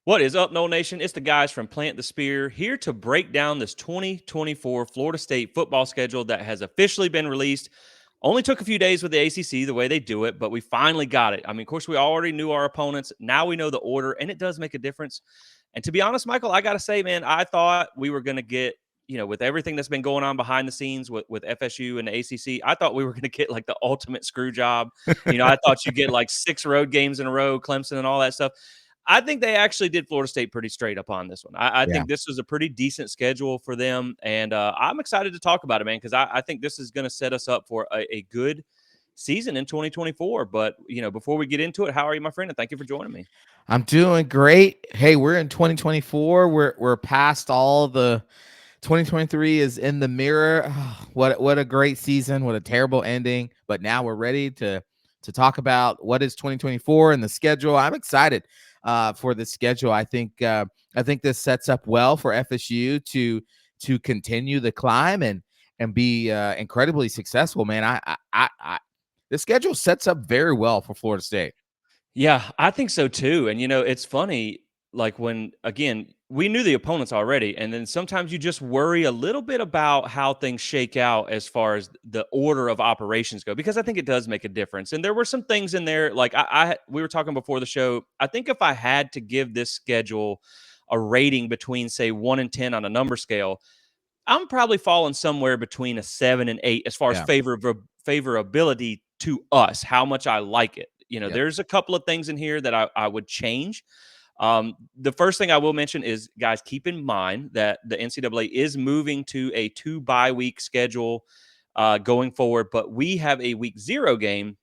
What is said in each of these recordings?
What is up, Noel Nation? It's the guys from Plant the Spear here to break down this 2024 Florida State football schedule that has officially been released. Only took a few days with the ACC, the way they do it, but we finally got it. I mean, of course, we already knew our opponents. Now we know the order, and it does make a difference. And to be honest, Michael, I got to say, man, I thought we were going to get, with everything that's been going on behind the scenes with FSU and the ACC, I thought we were going to get like the ultimate screw job. I thought you get like 6 road games in a row, Clemson and all that stuff. I think they actually did Florida State pretty straight up on this one. I Yeah. think this was a pretty decent schedule for them, and I'm excited to talk about it, man, because I think this is going to set us up for a good season in 2024. But before we get into it, how are you, my friend? And thank you for joining me. I'm doing great. Hey, we're in 2024. We're past all the 2023 is in the mirror. What a great season. What a terrible ending. But now we're ready to talk about what is 2024 and the schedule. I'm excited for the schedule. I think this sets up well for FSU to continue the climb and be incredibly successful, man. The schedule sets up very well for Florida State. Yeah, I think so too. And it's funny, like when again, we knew the opponents already, and then sometimes you just worry a little bit about how things shake out as far as the order of operations go, because I think it does make a difference. And there were some things in there, like we were talking before the show. I think if I had to give this schedule a rating between say 1 and 10 on a number scale, I'm probably falling somewhere between a 7 and 8 as far as Yeah. favorability to us, how much I like it. Yep. There's a couple of things in here that I would change. The first thing I will mention is, guys, keep in mind that the NCAA is moving to a 2 bye week schedule going forward, but we have a week 0 game.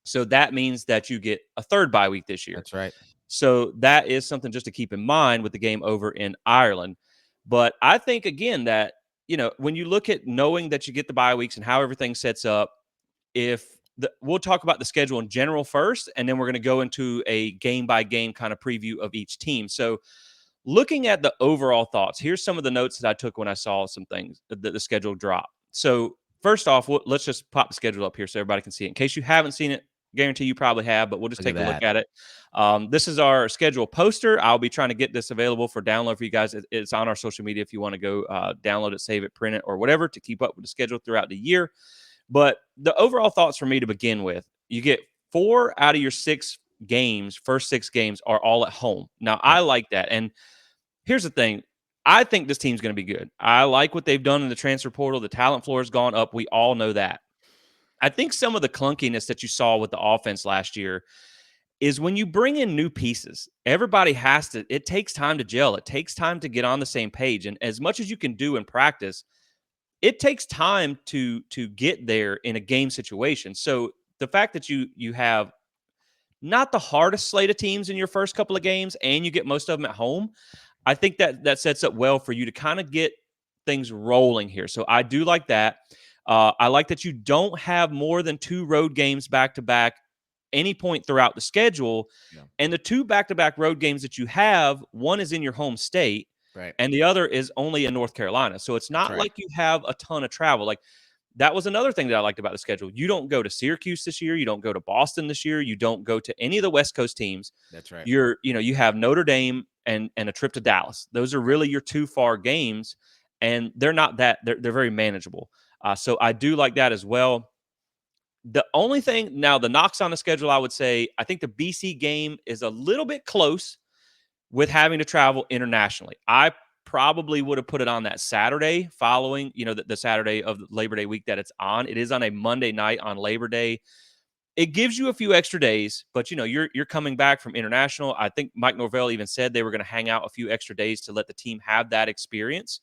So that means that you get a third bye week this year. That's right. So that is something just to keep in mind with the game over in Ireland. But I think, again, that, when you look at knowing that you get the bye weeks and how everything sets up, we'll talk about the schedule in general first, and then we're going to go into a game by game kind of preview of each team. So looking at the overall thoughts, here's some of the notes that I took when I saw some things that the schedule drop. So first off, let's just pop the schedule up here so everybody can see it. In case you haven't seen it, guarantee you probably have, but we'll just Look at take a look that. at it. This is our schedule poster. I'll be trying to get this available for download for you guys. It's on our social media if you want to go download it, save it, print it, or whatever to keep up with the schedule throughout the year. But the overall thoughts for me to begin with, you get 4 out of your 6 games, first 6 games are all at home. Now, Yep. I like that. And here's the thing. I think this team's going to be good. I like what they've done in the transfer portal. The talent floor has gone up. We all know that. I think some of the clunkiness that you saw with the offense last year is when you bring in new pieces, everybody it takes time to gel. It takes time to get on the same page. And as much as you can do in practice, it takes time to get there in a game situation. So the fact that you have not the hardest slate of teams in your first couple of games and you get most of them at home, I think that sets up well for you to kind of get things rolling here. So I do like that. I like that you don't have more than 2 road games back to back any point throughout the schedule. Yeah. And the 2 back to back road games that you have, one is in your home state Right. and the other is only in North Carolina. So it's That's not right. like you have a ton of travel. Like, that was another thing that I liked about the schedule. You don't go to Syracuse this year. You don't go to Boston this year. You don't go to any of the West Coast teams. That's right. You have Notre Dame and a trip to Dallas. Those are really your 2 far games, and they're not that they're very manageable. So I do like that as well. The only thing now, the knocks on the schedule, I would say, I think the BC game is a little bit close with having to travel internationally. I probably would have put it on that Saturday following, the Saturday of Labor Day week that it's on. It is on a Monday night on Labor Day. It gives you a few extra days, but you're coming back from international. I think Mike Norvell even said they were going to hang out a few extra days to let the team have that experience.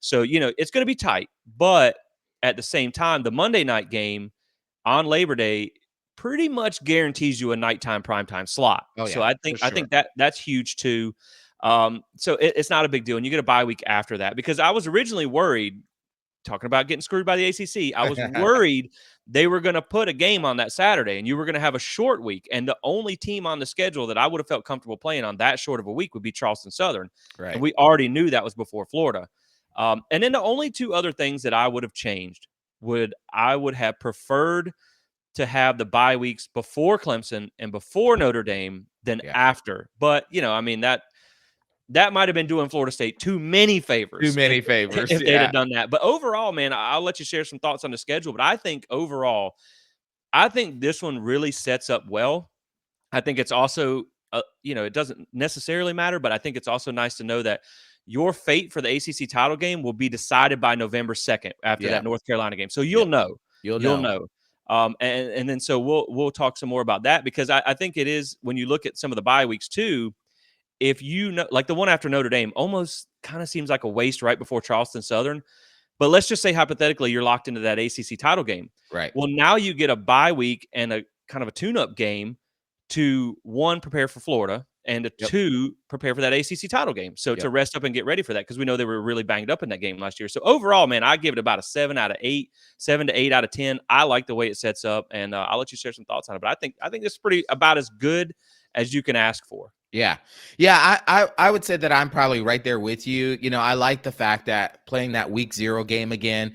So, it's going to be tight, but at the same time, the Monday night game on Labor Day pretty much guarantees you a nighttime primetime slot. Oh So yeah, I for think I sure. think that's huge too. So it's not a big deal, and you get a bye week after that, because I was originally worried, talking about getting screwed by the ACC. I was worried they were going to put a game on that Saturday, and you were going to have a short week, and the only team on the schedule that I would have felt comfortable playing on that short of a week would be Charleston Southern, and Right. we already knew that was before Florida. And then the only 2 other things that I would have changed I would have preferred to have the bye weeks before Clemson and before Notre Dame than Yeah. after. But, I mean, that that might have been doing Florida State too many Too favors many favors. if they'd Yeah. have done that. But overall, man, I'll let you share some thoughts on the schedule. But I think overall, I think this one really sets up well. I think it's also, it doesn't necessarily matter, but I think it's also nice to know that your fate for the ACC title game will be decided by November 2nd after Yeah. that North Carolina game. So you'll Yep. know, You'll you'll know. know. And then so we'll talk some more about that because I think it is when you look at some of the bye weeks too. If you know, like the one after Notre Dame, almost kind of seems like a waste right before Charleston Southern. But let's just say hypothetically you're locked into that ACC title game. Right. Well, now you get a bye week and a kind of a tune-up game to one, prepare for Florida, and a Yep. two, prepare for that ACC title game. So to Yep. rest up and get ready for that because we know they were really banged up in that game last year. So overall, man, I give it about a 7 out of 8, 7 to 8 out of 10. I like the way it sets up, and I'll let you share some thoughts on it. But I think this is pretty about as good as you can ask for. Yeah. Yeah. I would say that I'm probably right there with you. I like the fact that playing that week 0 game again,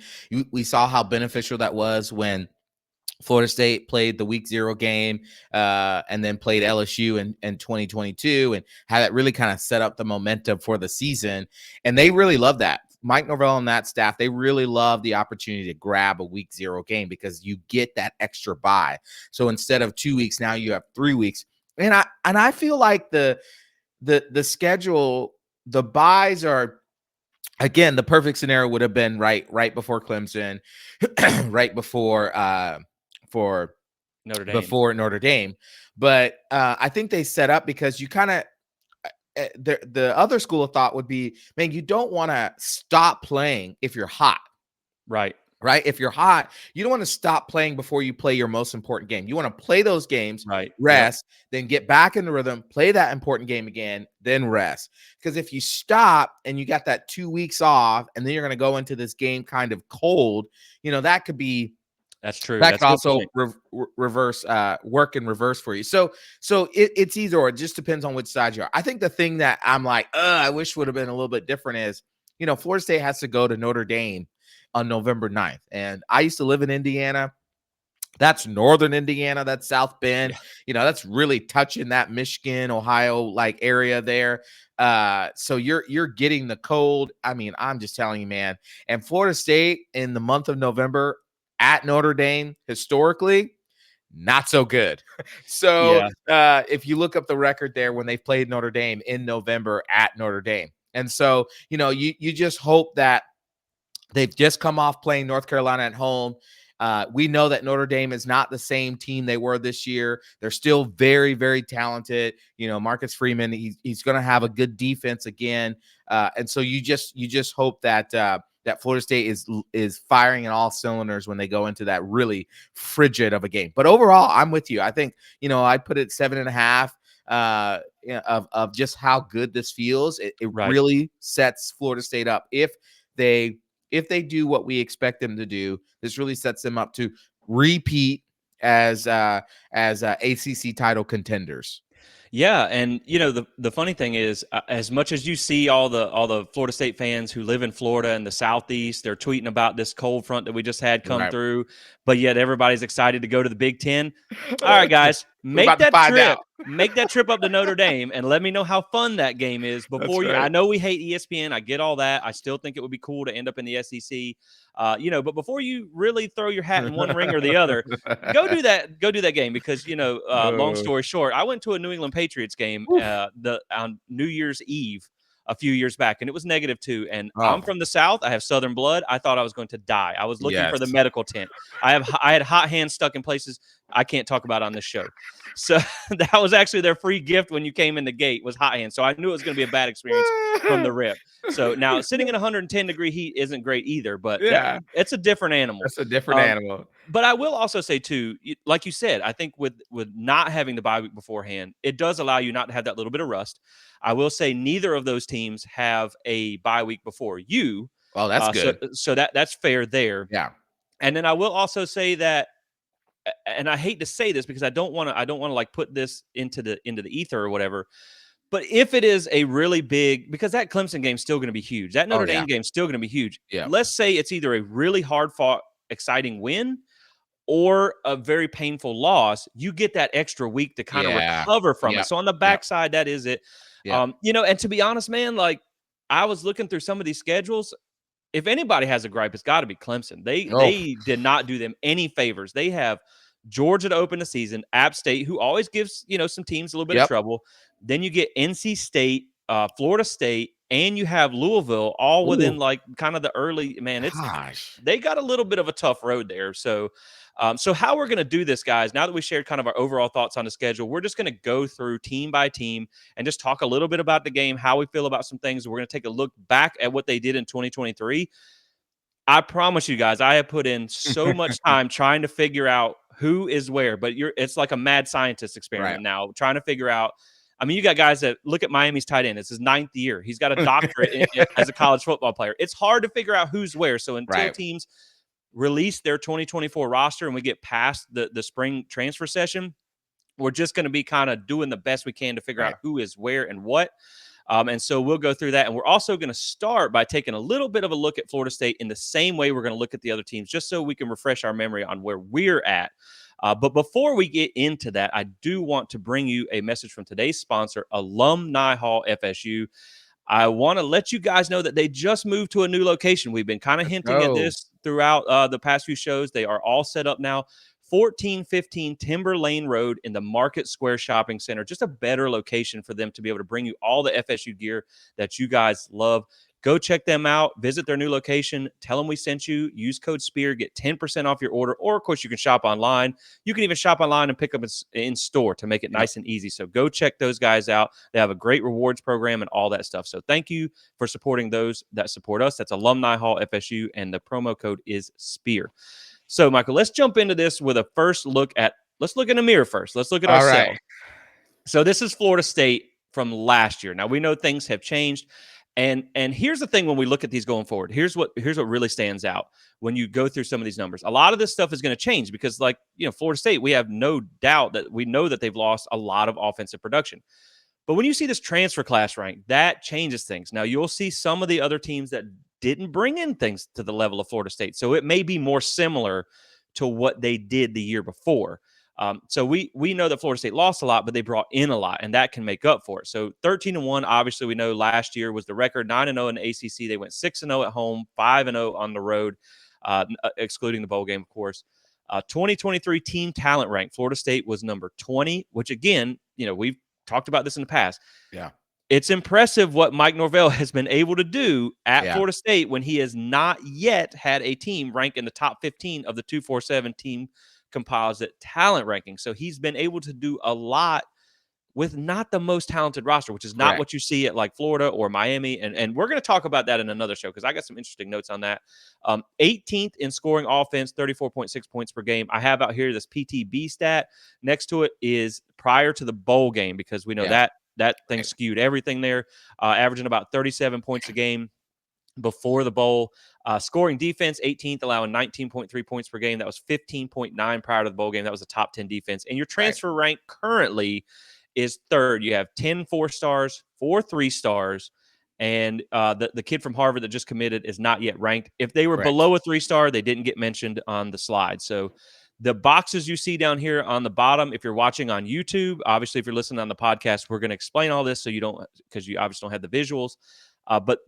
we saw how beneficial that was when Florida State played the week 0 game and then played LSU in 2022 and how that really kind of set up the momentum for the season. And they really love that. Mike Norvell and that staff, they really love the opportunity to grab a week 0 game because you get that extra bye. So instead of 2 weeks, now you have 3 weeks. And I feel like the schedule, the buys are, again, the perfect scenario would have been right before Clemson, right before for Notre Dame. before Notre Dame. But I think they set up because you kind of the other school of thought would be, man, you don't want to stop playing if you're hot. Right. Right. If you're hot, you don't want to stop playing before you play your most important game. You want to play those games, Right. rest, then get back in the rhythm, play that important game again, then rest. Because if you stop and you got that 2 weeks off and then you're going to go into this game kind of cold, that could be That's true. that That's could a good also point. reverse work in reverse for you. So it's either or. It just depends on which side you are. I think the thing that I'm like, I wish would have been a little bit different is, Florida State has to go to Notre Dame on November 9th. And I used to live in Indiana. That's northern Indiana. That's South Bend. Yeah. That's really touching that Michigan, Ohio like area there. So you're getting the cold. I mean, I'm just telling you, man. And Florida State in the month of November at Notre Dame, historically, not so good. So if you look up the record there when they played Notre Dame in November at Notre Dame. And so, you just hope that they've just come off playing North Carolina at home. We know that Notre Dame is not the same team they were this year. They're still very, very talented. Marcus Freeman, he's going to have a good defense again. And so you just hope that that Florida State is firing in all cylinders when they go into that really frigid of a game. But overall, I'm with you. I think, I'd put it 7.5 of just how good this feels. It Right. really sets Florida State up. If they do what we expect them to do, this really sets them up to repeat as ACC title contenders. Yeah, and the funny thing is, as much as you see all the Florida State fans who live in Florida and the Southeast, they're tweeting about this cold front that we just had come Right. through, but yet everybody's excited to go to the Big Ten. All right, guys, We're about to find out. Make that trip up to Notre Dame, and let me know how fun that game is before That's you. I right. know we hate ESPN. I get all that. I still think it would be cool to end up in the SEC. But before you really throw your hat in one ring or the other, go do that game because long story short, I went to a New England Patriots game on New Year's Eve a few years back, and it was -2. And I'm from the South. I have Southern blood. I thought I was going to die. I was looking for the Yes. medical tent. I had hot hands stuck in places I can't talk about on this show. So that was actually their free gift when you came in the gate was hot hands. So I knew it was going to be a bad experience from the rip. So now sitting in 110-degree heat isn't great either, but Yeah. it's a different animal. That's a different animal. But I will also say too, like you said, I think with not having the bye week beforehand, it does allow you not to have that little bit of rust. I will say neither of those teams have a bye week before you. Oh, that's good. So that's fair there. Yeah. And then I will also say that, and I hate to say this because I don't want to like put this into the ether or whatever. But if it is a really big, because that Clemson game is still going to be huge, that Notre Dame game is still going to be huge. Yeah. Let's say it's either a really hard fought, exciting win, or a very painful loss, you get that extra week to kind of Yeah. recover from it. Yep. So on the Yep. backside, that is it. Yep. And to be honest, man, like I was looking through some of these schedules. If anybody has a gripe, it's got to be Clemson. They Oh, they did not do them any favors. They have Georgia to open the season, App State, who always gives some teams a little bit of yep. trouble. Then you get NC State, Florida State, and you have Louisville, all Ooh, within like kind of the early. Man, it's gosh. they got a little bit of a tough road there. So how we're going to do this, guys, now that we shared kind of our overall thoughts on the schedule, we're just going to go through team by team and just talk a little bit about the game, how we feel about some things. We're going to take a look back at what they did in 2023. I promise you guys, I have put in so much time trying to figure out who is where, but it's like a mad scientist Right. experiment now, trying to figure out. I mean, you got guys that look at Miami's tight end. It's his 9th year. He's got a doctorate as a college football player. It's hard to figure out who's where. So until Right. teams release their 2024 roster and we get past the spring transfer session, we're just going to be kind of doing the best we can to figure out Right. who is where and what. And so we'll go through that. And we're also going to start by taking a little bit of a look at Florida State in the same way we're going to look at the other teams, just so we can refresh our memory on where we're at. But before we get into that, I do want to bring you a message from today's sponsor, Alumni Hall FSU. I want to let you guys know that they just moved to a new location. We've been kind of Let's hinting at go. this throughout the past few shows. They are all set up now. 1415 Timber Lane Road in the Market Square Shopping Center. Just a better location for them to be able to bring you all the FSU gear that you guys love. Go check them out. Visit their new location. Tell them we sent you. Use code SPEAR. Get 10% off your order. Or, of course, you can shop online. You can even shop online and pick up in store to make it Yep. nice and easy. So go check those guys out. They have a great rewards program and all that stuff. So thank you for supporting those that support us. That's Alumni Hall FSU, and the promo code is SPEAR. So, Michael, let's jump into this with a first look at – let's look in the mirror first. Let's look at All right. ourselves. So this is Florida State from last year. Now, we know things have changed. And here's the thing when we look at these going forward. Here's what really stands out when you go through some of these numbers. A lot of this stuff is going to change because, like, Florida State, we have no doubt that we know that they've lost a lot of offensive production. But when you see this transfer class rank, that changes things. Now, you'll see some of the other teams that didn't bring in things to the level of Florida State. So it may be more similar to what they did the year before. So we know that Florida State lost a lot, but they brought in a lot, and that can make up for it. So 13-1, obviously, we know last year was the record. 9-0 in the ACC. They went 6-0 at home, 5-0 on the road, excluding the bowl game, of course. 2023 team talent rank, Florida State was number 20, which, again, we've talked about this in the past. Yeah. It's impressive what Mike Norvell has been able to do at Yeah. Florida State when he has not yet had a team rank in the top 15 of the 247 team composite talent ranking. So he's been able to do a lot with not the most talented roster, which is not Correct. what you see at like Florida or Miami. And we're going to talk about that in another show because I got some interesting notes on that. 18th in scoring offense, 34.6 points per game. I have out here this PTB stat. Next to it is prior to the bowl game because we know Yeah. that thing Right. skewed everything there, averaging about 37 points a game before the bowl. Scoring defense, 18th, allowing 19.3 points per game. That was 15.9 prior to the bowl game. That was a top 10 defense. And your Right. transfer rank currently is third. You have 10 4-stars, 4 3-stars, and the kid from Harvard that just committed is not yet ranked. If they were Correct. below a 3-star, they didn't get mentioned on the slide. So the boxes you see down here on the bottom, if you're watching on YouTube, obviously if you're listening on the podcast, we're going to explain all this so you don't, because you obviously don't have the visuals. But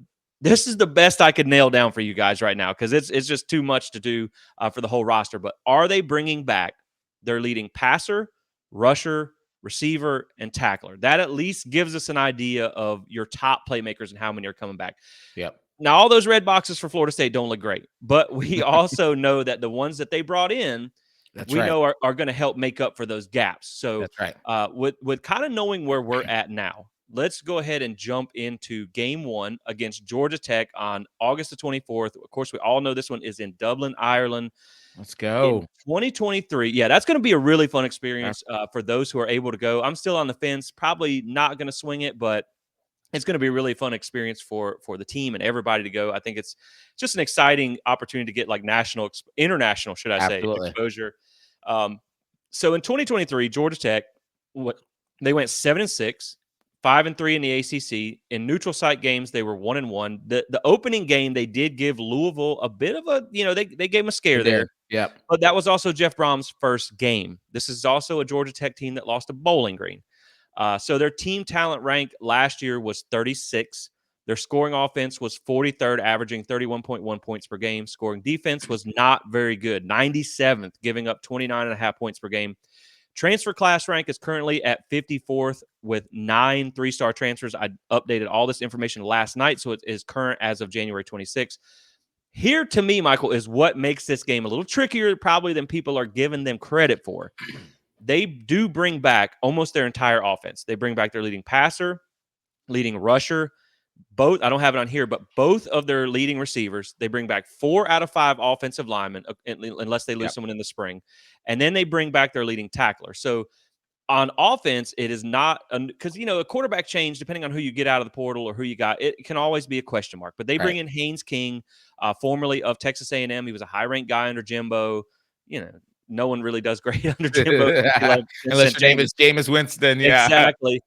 this is the best I could nail down for you guys right now because it's just too much to do for the whole roster. But are they bringing back their leading passer, rusher, receiver, and tackler? That at least gives us an idea of your top playmakers and how many are coming back. Yep. Now, all those red boxes for Florida State don't look great, but we also know that the ones that they brought in, That's we right. know are going to help make up for those gaps. So That's right. with kind of knowing where we're at now, let's go ahead and jump into game one against Georgia Tech on August the 24th. Of course, we all know this one is in Dublin, Ireland. Let's In go. 2023, yeah, that's going to be a really fun Yeah. experience for those who are able to go. I'm still on the fence, probably not going to swing it, but it's going to be a really fun experience for the team and everybody to go. I think it's just an exciting opportunity to get like international, should I say, Absolutely. exposure. So in 2023, Georgia Tech, they went 7-6. 5-3 in the ACC. In neutral site games, they were 1-1. The opening game, they did give Louisville a bit of a, they gave them a They scare did. there. Yep. But that was also Jeff Brom's first game. This is also a Georgia Tech team that lost to Bowling Green. So their team talent rank last year was 36. Their scoring offense was 43rd, averaging 31.1 points per game. Scoring defense was not very good, 97th, giving up 29.5 points per game. Transfer class rank is currently at 54th with 9 3-star transfers. I updated all this information last night, so it is current as of January 26th. Here, to me, Michael, is what makes this game a little trickier probably than people are giving them credit for. They do bring back almost their entire offense. They bring back their leading passer, leading rusher, both. I don't have it on here, but both of their leading receivers. They bring back 4 out of 5 offensive linemen, unless they lose Yep. someone in the spring. And then they bring back their leading tackler. So on offense, it is not because a quarterback change, depending on who you get out of the portal or who you got, it can always be a question mark. But they Right. bring in Haynes King, formerly of Texas A&M. He was a high-ranked guy under Jimbo. No one really does great under Jimbo Unless since your name James. is Jameis Winston, yeah. Exactly.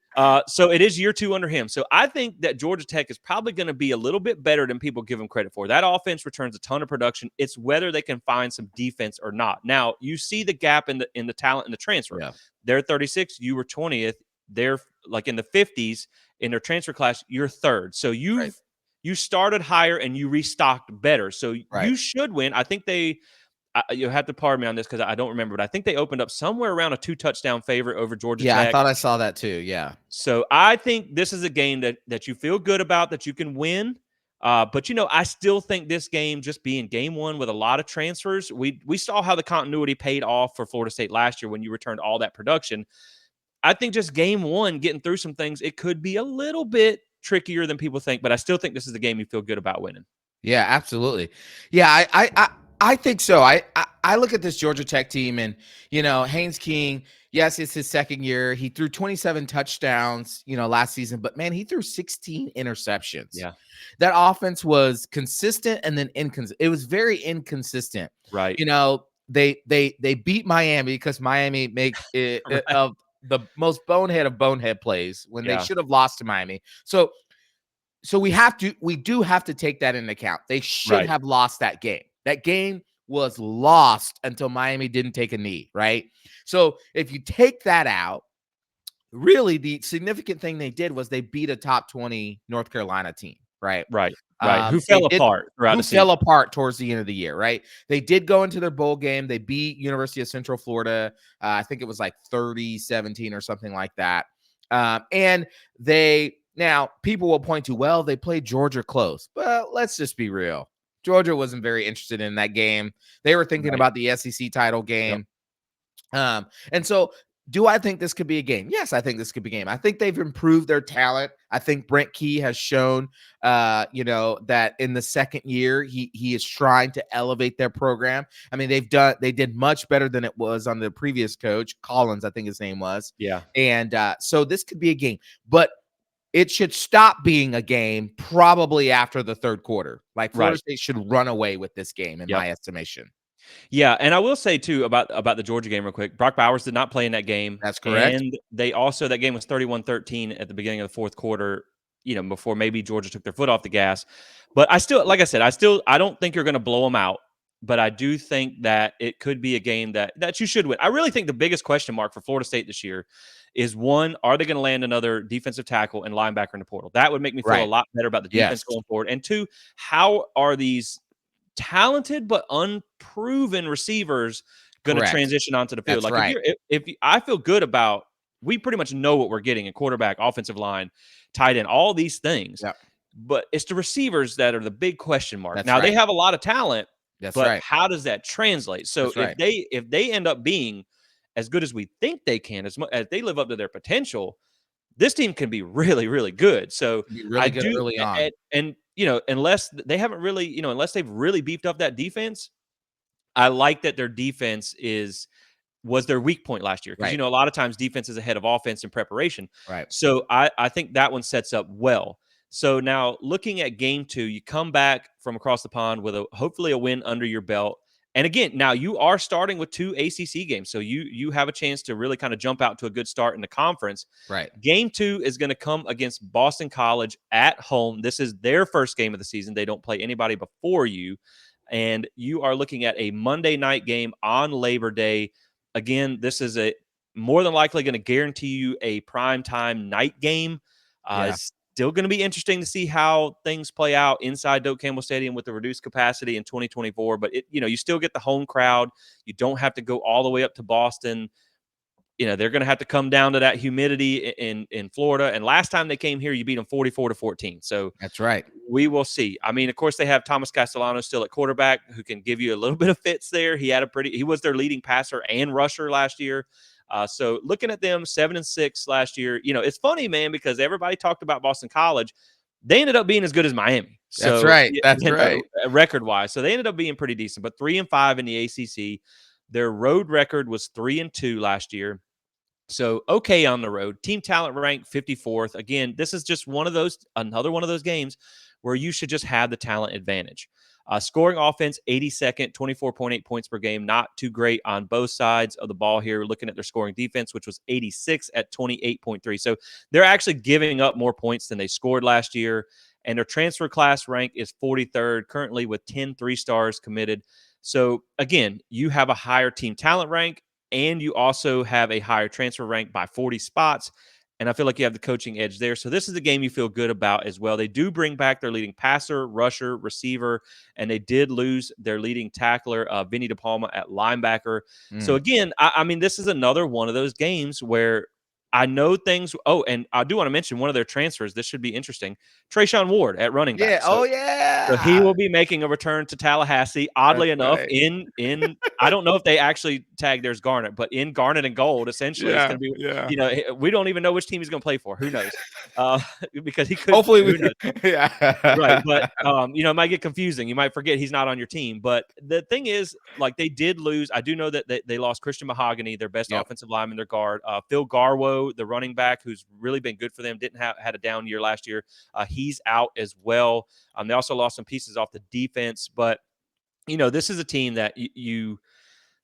So it is year 2 under him. So I think that Georgia Tech is probably going to be a little bit better than people give them credit for. That offense returns a ton of production. It's whether they can find some defense or not. Now, you see the gap in the talent in the transfer. Yeah. They're 36, you were 20th. They're like in the 50s in their transfer class, you're 3rd. So Right. you started higher and you restocked better. So Right. you should win. I think you'll have to pardon me on this because I don't remember, but I think they opened up somewhere around a 2-touchdown favorite over Georgia Yeah, I Tech. thought I saw that too. Yeah. So I think this is a game that you feel good about, that you can win. But I still think this game, just being game 1 with a lot of transfers, we saw how the continuity paid off for Florida State last year when you returned all that production. I think just game 1, getting through some things, it could be a little bit trickier than people think, but I still think this is the game you feel good about winning. Yeah, absolutely. Yeah, I think so. I look at this Georgia Tech team, and Haynes King. Yes, it's his second year. He threw 27 touchdowns, last season, but man, he threw 16 interceptions. Yeah. That offense was consistent and then inconsistent. It was very inconsistent. Right. They beat Miami because Miami make it Right. of the most bonehead plays when they Yeah. should have lost to Miami. So we do have to take that into account. They should Right. have lost that game. That game was lost until Miami didn't take a knee, right? So if you take that out, really the significant thing they did was they beat a top 20 North Carolina team, right? Right. Who They fell did apart throughout who the season. fell apart towards the end of the year, right? They did go into their bowl game. They beat University of Central Florida. I think it was like 30-17 or something like that. And now people will point to, well, they played Georgia close. But let's just be real. Georgia wasn't very interested in that game. They were thinking Right. about the SEC title Yep. game. And so do I think this could be a game? Yes, I think this could be a game. I think they've improved their talent. I think Brent Key has shown, that in the second year, he is trying to elevate their program. I mean, they did much better than it was on the previous coach, Collins, I think his name was. Yeah. And so this could be a game, but it should stop being a game probably after the third quarter. Like Florida Right. State should run away with this game, in Yep. my estimation. Yeah, and I will say too about the Georgia game real quick. Brock Bowers did not play in that game. That's correct. And they also, that game was 31-13 at the beginning of the fourth quarter, before maybe Georgia took their foot off the gas. But I still, like I said, I don't think you're going to blow them out, but I do think that it could be a game that you should win. I really think the biggest question mark for Florida State this year is, one, are they going to land another defensive tackle and linebacker in the portal? That would make me feel a Right. lot better about the Yes. defense going forward. And two, how are these talented but unproven receivers going to Correct. transition onto the field? That's Like right. if I feel good about, we pretty much know what we're getting in quarterback, offensive line, tight end, all these things. Yep. But it's the receivers that are the big question mark. That's Now they right. have a lot of talent, That's but right. how does that translate? So That's right. if they end up being as good as we think they can, as much as they live up to their potential, this team can be really, really good. So Be I really good do, early on. and unless they haven't really, unless they've really beefed up that defense, I like that their defense was their weak point last year, because Right. a lot of times defense is ahead of offense in preparation. Right. So I think that one sets up well. So now looking at game 2, you come back from across the pond with hopefully a win under your belt. And again, now you are starting with 2 ACC games, so you have a chance to really kind of jump out to a good start in the conference. Right. Game 2 is going to come against Boston College at home. This is their first game of the season. They don't play anybody before you, and you are looking at a Monday night game on Labor Day. Again, this is a more than likely going to guarantee you a prime time night game. Yeah. It's still going to be interesting to see how things play out inside Doak Campbell Stadium with the reduced capacity in 2024. But you still get the home crowd. You don't have to go all the way up to Boston. They're going to have to come down to that humidity in Florida. And last time they came here, you beat them 44-14. So That's right. we will see. I mean, of course, they have Thomas Castellano still at quarterback, who can give you a little bit of fits there. He was their leading passer and rusher last year. So looking at them 7-6 last year, it's funny, man, because everybody talked about Boston College. They ended up being as good as Miami. That's So right. That's right. record wise, so they ended up being pretty decent. But 3-5 in the ACC. Their road record was 3-2 last year. So okay on the road. Team talent ranked 54th. Again, this is just another one of those games where you should just have the talent advantage. Scoring offense, 82nd, 24.8 points per game. Not too great on both sides of the ball here. Looking at their scoring defense, which was 86 at 28.3. So they're actually giving up more points than they scored last year. And their transfer class rank is 43rd, currently with 10 3-stars committed. So again, you have a higher team talent rank, and you also have a higher transfer rank by 40 spots. And I feel like you have the coaching edge there. So this is a game you feel good about as well. They do bring back their leading passer, rusher, receiver, and they did lose their leading tackler, Vinny DePalma, at linebacker. So Mm. again, I mean, this is another one of those games where I know things. Oh, and I do want to mention one of their transfers. This should be interesting. Trayshawn Ward at running back. Yeah. So Oh, he yeah. will be making a return to Tallahassee. That's Oddly enough, right. in I don't know if they actually tagged theirs Garnet, but in Garnet and Gold, essentially, it's Yeah. going to be. Yeah. We don't even know which team he's going to play for. Who knows? Uh, because he could. Hopefully we. Who knows? Right, Yeah. but it might get confusing. You might forget he's not on your team. But the thing is, like, they did lose. I do know that they lost Christian Mahogany, their best Yep. offensive lineman, their guard. Phil Garwo, the running back, who's really been good for them, didn't had a down year last year. He's out as well. They also lost some pieces off the defense, but this is a team that you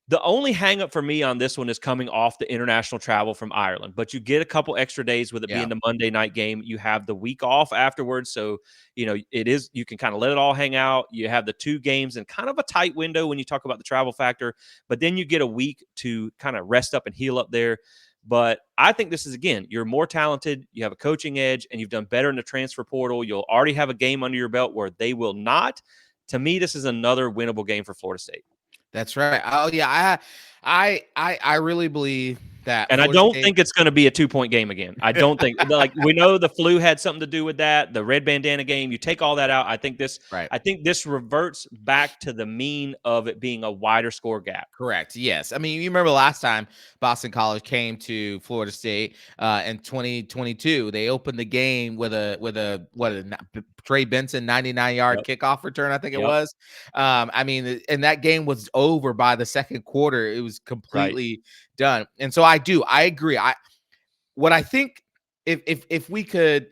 the only hangup for me on this one is coming off the international travel from Ireland, but you get a couple extra days with it Yeah. being the Monday night game. You have the week off afterwards. So, you can kind of let it all hang out. You have the 2 games and kind of a tight window when you talk about the travel factor, but then you get a week to kind of rest up and heal up there. But I think this is, again, you're more talented, you have a coaching edge, and you've done better in the transfer portal. You'll already have a game under your belt where they will not. To me, this is another winnable game for Florida State. That's right. Oh yeah. I really believe that And I Florida don't State. think it's going to be a 2-point game again. I don't think, like, we know the flu had something to do with that. The red bandana game, you take all that out. I think Right. this reverts back to the mean of it being a wider score gap. Correct. Yes. I mean, you remember last time Boston College came to Florida State in 2022. They opened the game with a Trey Benson 99-yard Yep. kickoff return, I think it Yep. was. I mean, and that game was over by the second quarter. It was Right. completely done. And so I agree. What I think, if we could,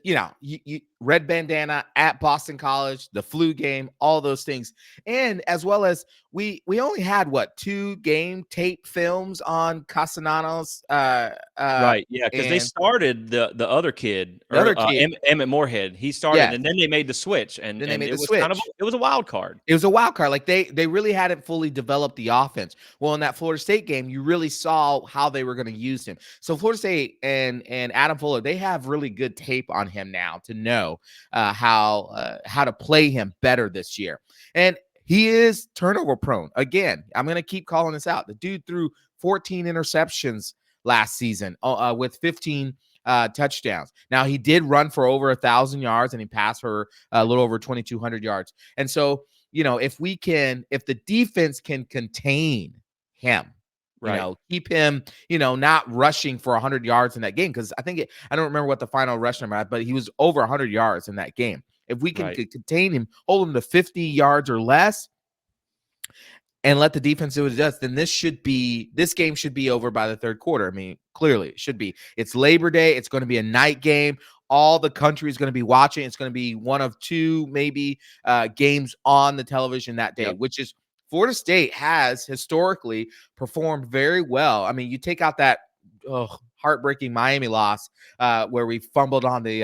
red bandana at Boston College, the flu game, all those things, and as well as we only had 2 game tape films on Castellanos, Right. Yeah. Because they and started the other kid, the or other kid. Emmett Moorhead. He started, Yes. and then they made the switch, and Then they made it the was kind of switch. it was a wild card. It was a wild card. Like they really hadn't fully developed the offense. Well, in that Florida State game, you really saw how they were going to use him. So Florida State and Adam Fuller, they have really good tape on him now to know how to play him better this year. And he is turnover prone. Again, I'm going to keep calling this out. The dude threw 14 interceptions last season with 15 touchdowns. Now he did run for over 1,000 yards and he passed for a little over 2,200 yards. And so, if the defense can contain him, Right. keep him, not rushing for 100 yards in that game. Cause I don't remember what the final rush number, but he was over 100 yards in that game. If we can Right. contain him, hold him to 50 yards or less, and let the defense do what it does, then this game should be over by the third quarter. I mean, clearly it should be. It's Labor Day. It's going to be a night game. All the country is going to be watching. It's going to be one of 2 maybe games on the television that day, Yep. which is Florida State has historically performed very well. I mean, you take out that heartbreaking Miami loss where we fumbled on the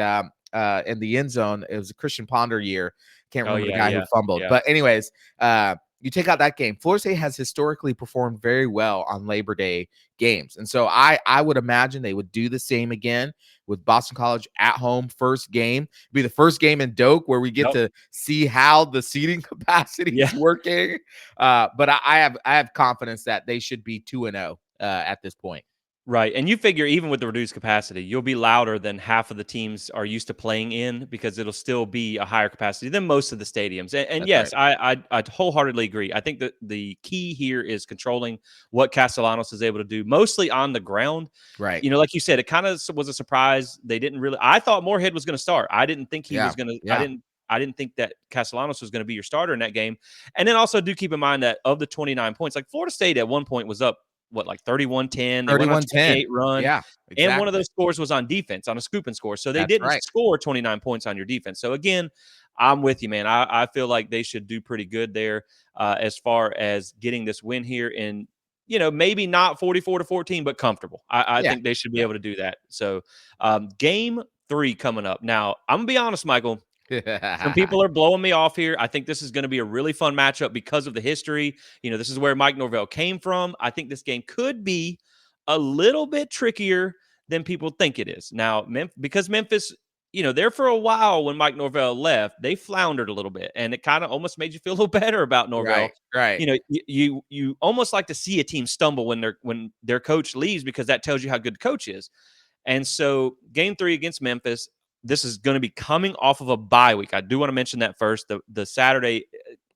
in the end zone. It was a Christian Ponder year. Can't Oh remember the yeah, guy who yeah, fumbled, yeah. but anyways, you take out that game. Florida State has historically performed very well on Labor Day games, and so I would imagine they would do the same again with Boston College at home. First game It'd be the first game in Doak where we get Yep. to see how the seating capacity Yeah. is working. But I have confidence that they should be 2-0 at this point. Right, and you figure even with the reduced capacity, you'll be louder than half of the teams are used to playing in because it'll still be a higher capacity than most of the stadiums. And That's right. yes, I wholeheartedly agree. I think that the key here is controlling what Castellanos is able to do, mostly on the ground. Right. You know, like you said, it kind of was a surprise. They didn't really. I thought Moorhead was going to start. I didn't think he Yeah. was going to. Yeah. I didn't think that Castellanos was going to be your starter in that game. And then also do keep in mind that of the 29 points, like Florida State at one point was up what, like 31-10. They went on a 31-10. 28 run. Yeah, And one of those exactly. scores was on defense, on a scoop and score. So they That's didn't right. score 29 points on your defense. So again, I'm with you, man. I feel like they should do pretty good there as far as getting this win here in, maybe not 44-14, but comfortable. I Yeah. think they should be Yeah. able to do that. So game 3 coming up. Now, I'm going to be honest, Michael. Some people are blowing me off here. I think this is going to be a really fun matchup because of the history. This is where Mike Norvell came from. I think this game could be a little bit trickier than people think it is. Now, because Memphis, there for a while when Mike Norvell left, they floundered a little bit, and it kind of almost made you feel a little better about Norvell. Right. Right. You almost like to see a team stumble when their coach leaves because that tells you how good the coach is. And so, game 3 against Memphis, this is going to be coming off of a bye week. I do want to mention that first. The Saturday,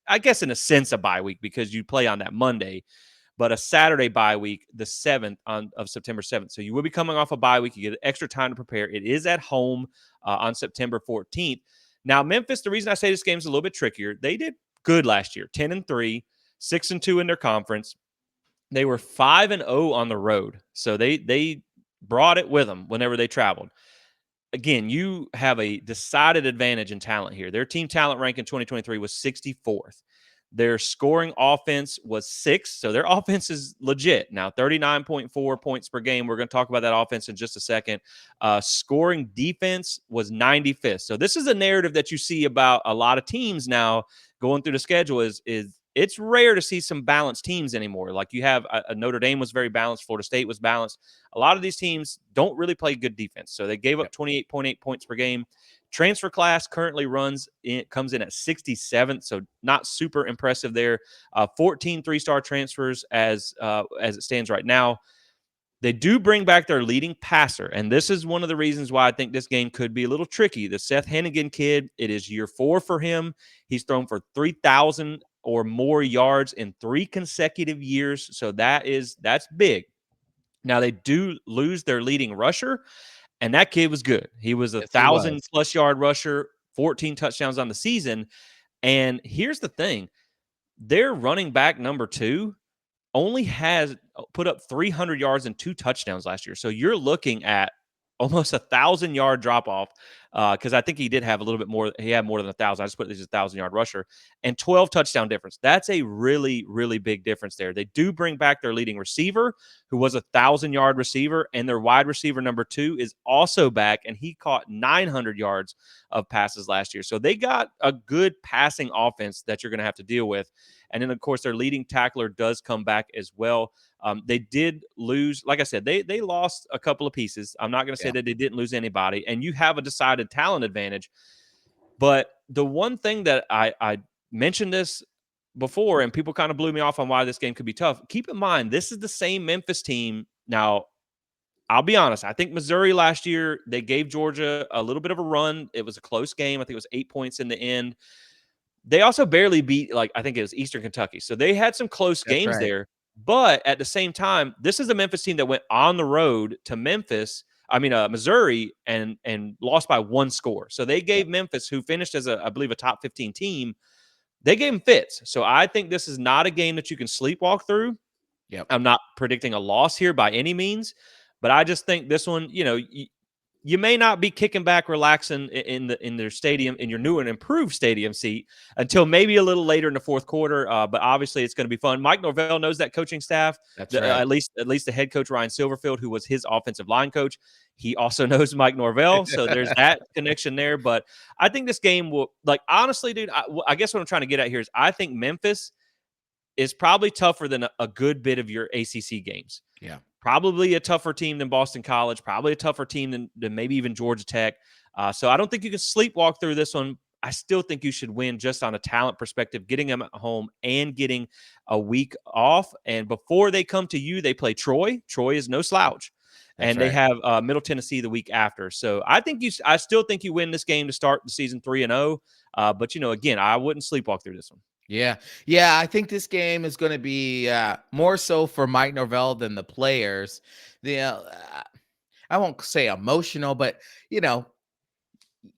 I guess in a sense, a bye week because you play on that Monday, but a Saturday bye week, the 7th of September 7th. So you will be coming off a bye week. You get extra time to prepare. It is at home on September 14th. Now, Memphis, the reason I say this game is a little bit trickier, they did good last year, 10-3, 6-2 in their conference. They were 5-0 on the road. So they brought it with them whenever they traveled. Again, you have a decided advantage in talent here. Their team talent rank in 2023 was 64th. Their scoring offense was 6th, so their offense is legit. Now, 39.4 points per game. We're going to talk about that offense in just a second. Scoring defense was 95th. So this is a narrative that you see about a lot of teams now going through the schedule is it's rare to see some balanced teams anymore. Like you have a Notre Dame was very balanced, Florida State was balanced. A lot of these teams don't really play good defense. So they gave up 28.8 points per game. Transfer class currently comes in at 67th, so not super impressive there. 14 three-star transfers as it stands right now. They do bring back their leading passer, and this is one of the reasons why I think this game could be a little tricky. The Seth Hennigan kid, it is year 4 for him. He's thrown for 3,000 or more yards in 3 consecutive years, so that's big. Now they do lose their leading rusher, and that kid was good. He was a Yes, he 1,000 was. plus yard rusher, 14 touchdowns on the season. And here's the thing: their running back number 2 only has put up 300 yards and 2 touchdowns last year. So you're looking at almost 1,000-yard drop off because I think he did have a little bit more. He had more than 1,000. I just put this as a 1,000-yard rusher and 12 touchdown difference. That's a really, really big difference there. They do bring back their leading receiver, who was a 1,000-yard receiver, and their wide receiver number 2 is also back, and he caught 900 yards of passes last year. So they got a good passing offense that you're going to have to deal with. And then, of course, their leading tackler does come back as well. They did lose, like I said, they lost a couple of pieces. I'm not going to say Yeah. that they didn't lose anybody, and you have a decided talent advantage. But the one thing that I mentioned this before, and people kind of blew me off on why this game could be tough. Keep in mind, this is the same Memphis team. Now, I'll be honest. I think Missouri last year, they gave Georgia a little bit of a run. It was a close game. I think it was 8 points in the end. They also barely beat, like, I think it was Eastern Kentucky. So they had some close That's games right. there. But at the same time, this is a Memphis team that went on the road to Missouri, and lost by 1 score. So they Yep. gave Memphis, who finished as I believe, a top 15 team, they gave them fits. So I think this is not a game that you can sleepwalk through. Yep. I'm not predicting a loss here by any means, but I just think this one, you may not be kicking back, relaxing in their stadium, in your new and improved stadium seat until maybe a little later in the fourth quarter. But obviously, it's going to be fun. Mike Norvell knows that coaching staff. That's right. At least the head coach Ryan Silverfield, who was his offensive line coach, he also knows Mike Norvell. So there's that connection there. But I think this game will, like, honestly, dude. I guess what I'm trying to get at here is I think Memphis is probably tougher than a good bit of your ACC games. Yeah. Probably a tougher team than Boston College, probably a tougher team than maybe even Georgia Tech. So I don't think you can sleepwalk through this one. I still think you should win just on a talent perspective, getting them at home and getting a week off. And before they come to you, they play Troy. Troy is no slouch. That's And they right. have Middle Tennessee the week after. So I still think you win this game to start the season 3-0. But again, I wouldn't sleepwalk through this one. Yeah. Yeah. I think this game is going to be more so for Mike Norvell than the players. I won't say emotional, but, you know,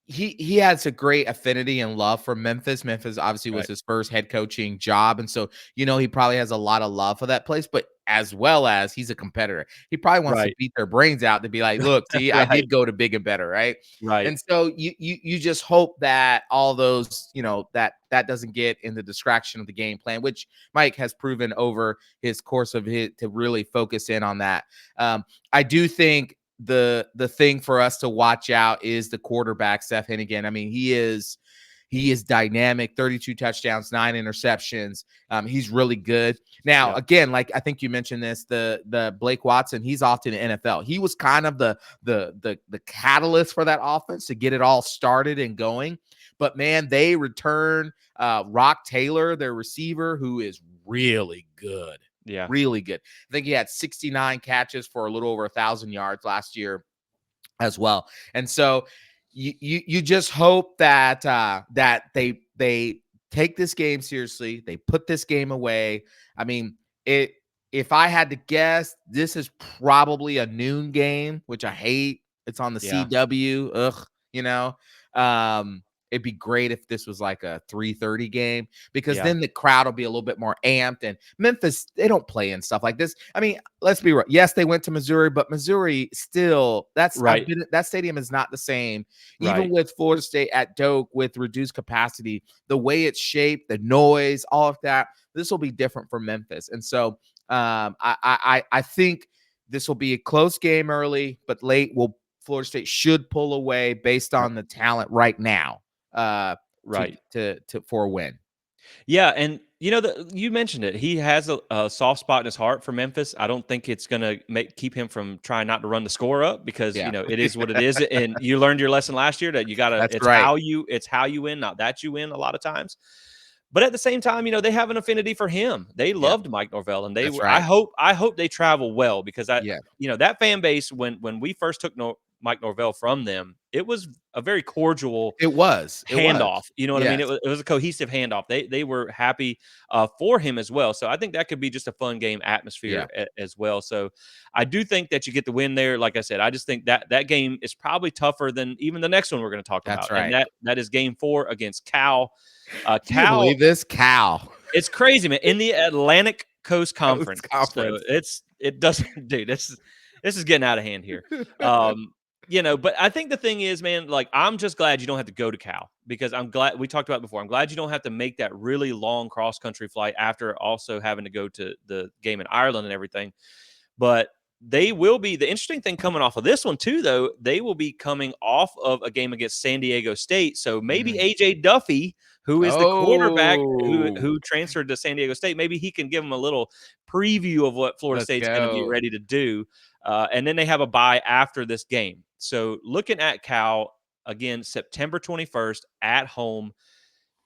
he has a great affinity and love for Memphis. Memphis obviously was Right. his first head coaching job, and so he probably has a lot of love for that place. But as well as he's a competitor, he probably wants to Right. beat their brains out to be like, "Look, see, I Right. did go to big and better, right?" Right. And so you just hope that all those that doesn't get in the distraction of the game plan, which Mike has proven over his course of his to really focus in on that. I do think the thing for us to watch out is the quarterback, Seth Hennigan. I mean, he is dynamic, 32 touchdowns, 9 interceptions. He's really good. Now, Yep. again, like I think you mentioned this, the Blake Watson, he's off to the NFL. He was kind of the catalyst for that offense to get it all started and going. But man, they return Rock Taylor, their receiver, who is really good. Yeah. Really good. I think he had 69 catches for a little over 1,000 yards last year as well. And so you just hope that that they take this game seriously. They put this game away. I mean, it if I had to guess, this is probably a noon game, which I hate. It's on the Yeah. CW. Ugh, you know. It'd be great if this was like a 3:30 game because Yeah. then the crowd will be a little bit more amped. And Memphis, they don't play in stuff like this. I mean, let's be real. Yes, they went to Missouri, but Missouri still Right. that stadium is not the same. Even Right. with Florida State at Doak with reduced capacity, the way it's shaped, the noise, all of that, this will be different for Memphis. And so I think this will be a close game early, but late Florida State should pull away based on the talent right now uh Right. to for a win. Yeah, and you mentioned it. He has a soft spot in his heart for Memphis. I don't think it's going to keep him from trying not to run the score up because Yeah. it is what it is. And you learned your lesson last year that you got to. That's right. It's how you win, not that you win. A lot of times. But at the same time, they have an affinity for him. They Yeah. loved Mike Norvell, and they That's were. I right. hope they travel well because Yeah. that fan base when we first took Mike Norvell from them, it was a very cordial It was. It was. handoff. You know what I mean? Yes. It was a cohesive handoff. They were happy for him as well. So I think that could be just a fun game atmosphere Yeah. as well. So I do think that you get the win there. Like I said, I just think that game is probably tougher than even the next one we're going to talk That's about, and right. that is Game 4 against Cal. Can you Cal, believe this? Cal. it's crazy, man. In the Atlantic Coast Coast Conference, so Conference. it doesn't, dude. This is getting out of hand here. But I think the thing is, man, like I'm just glad you don't have to go to Cal because I'm glad we talked about it before. I'm glad you don't have to make that really long cross country flight after also having to go to the game in Ireland and everything. But they will be the interesting thing coming off of this one too, though. They will be coming off of a game against San Diego State. So maybe Mm. AJ Duffy, who is the quarterback who Oh, who transferred to San Diego State, maybe he can give them a little preview of what Florida let's State's going to be go. ready to do. And then they have a bye after this game. So looking at Cal again, September 21st at home.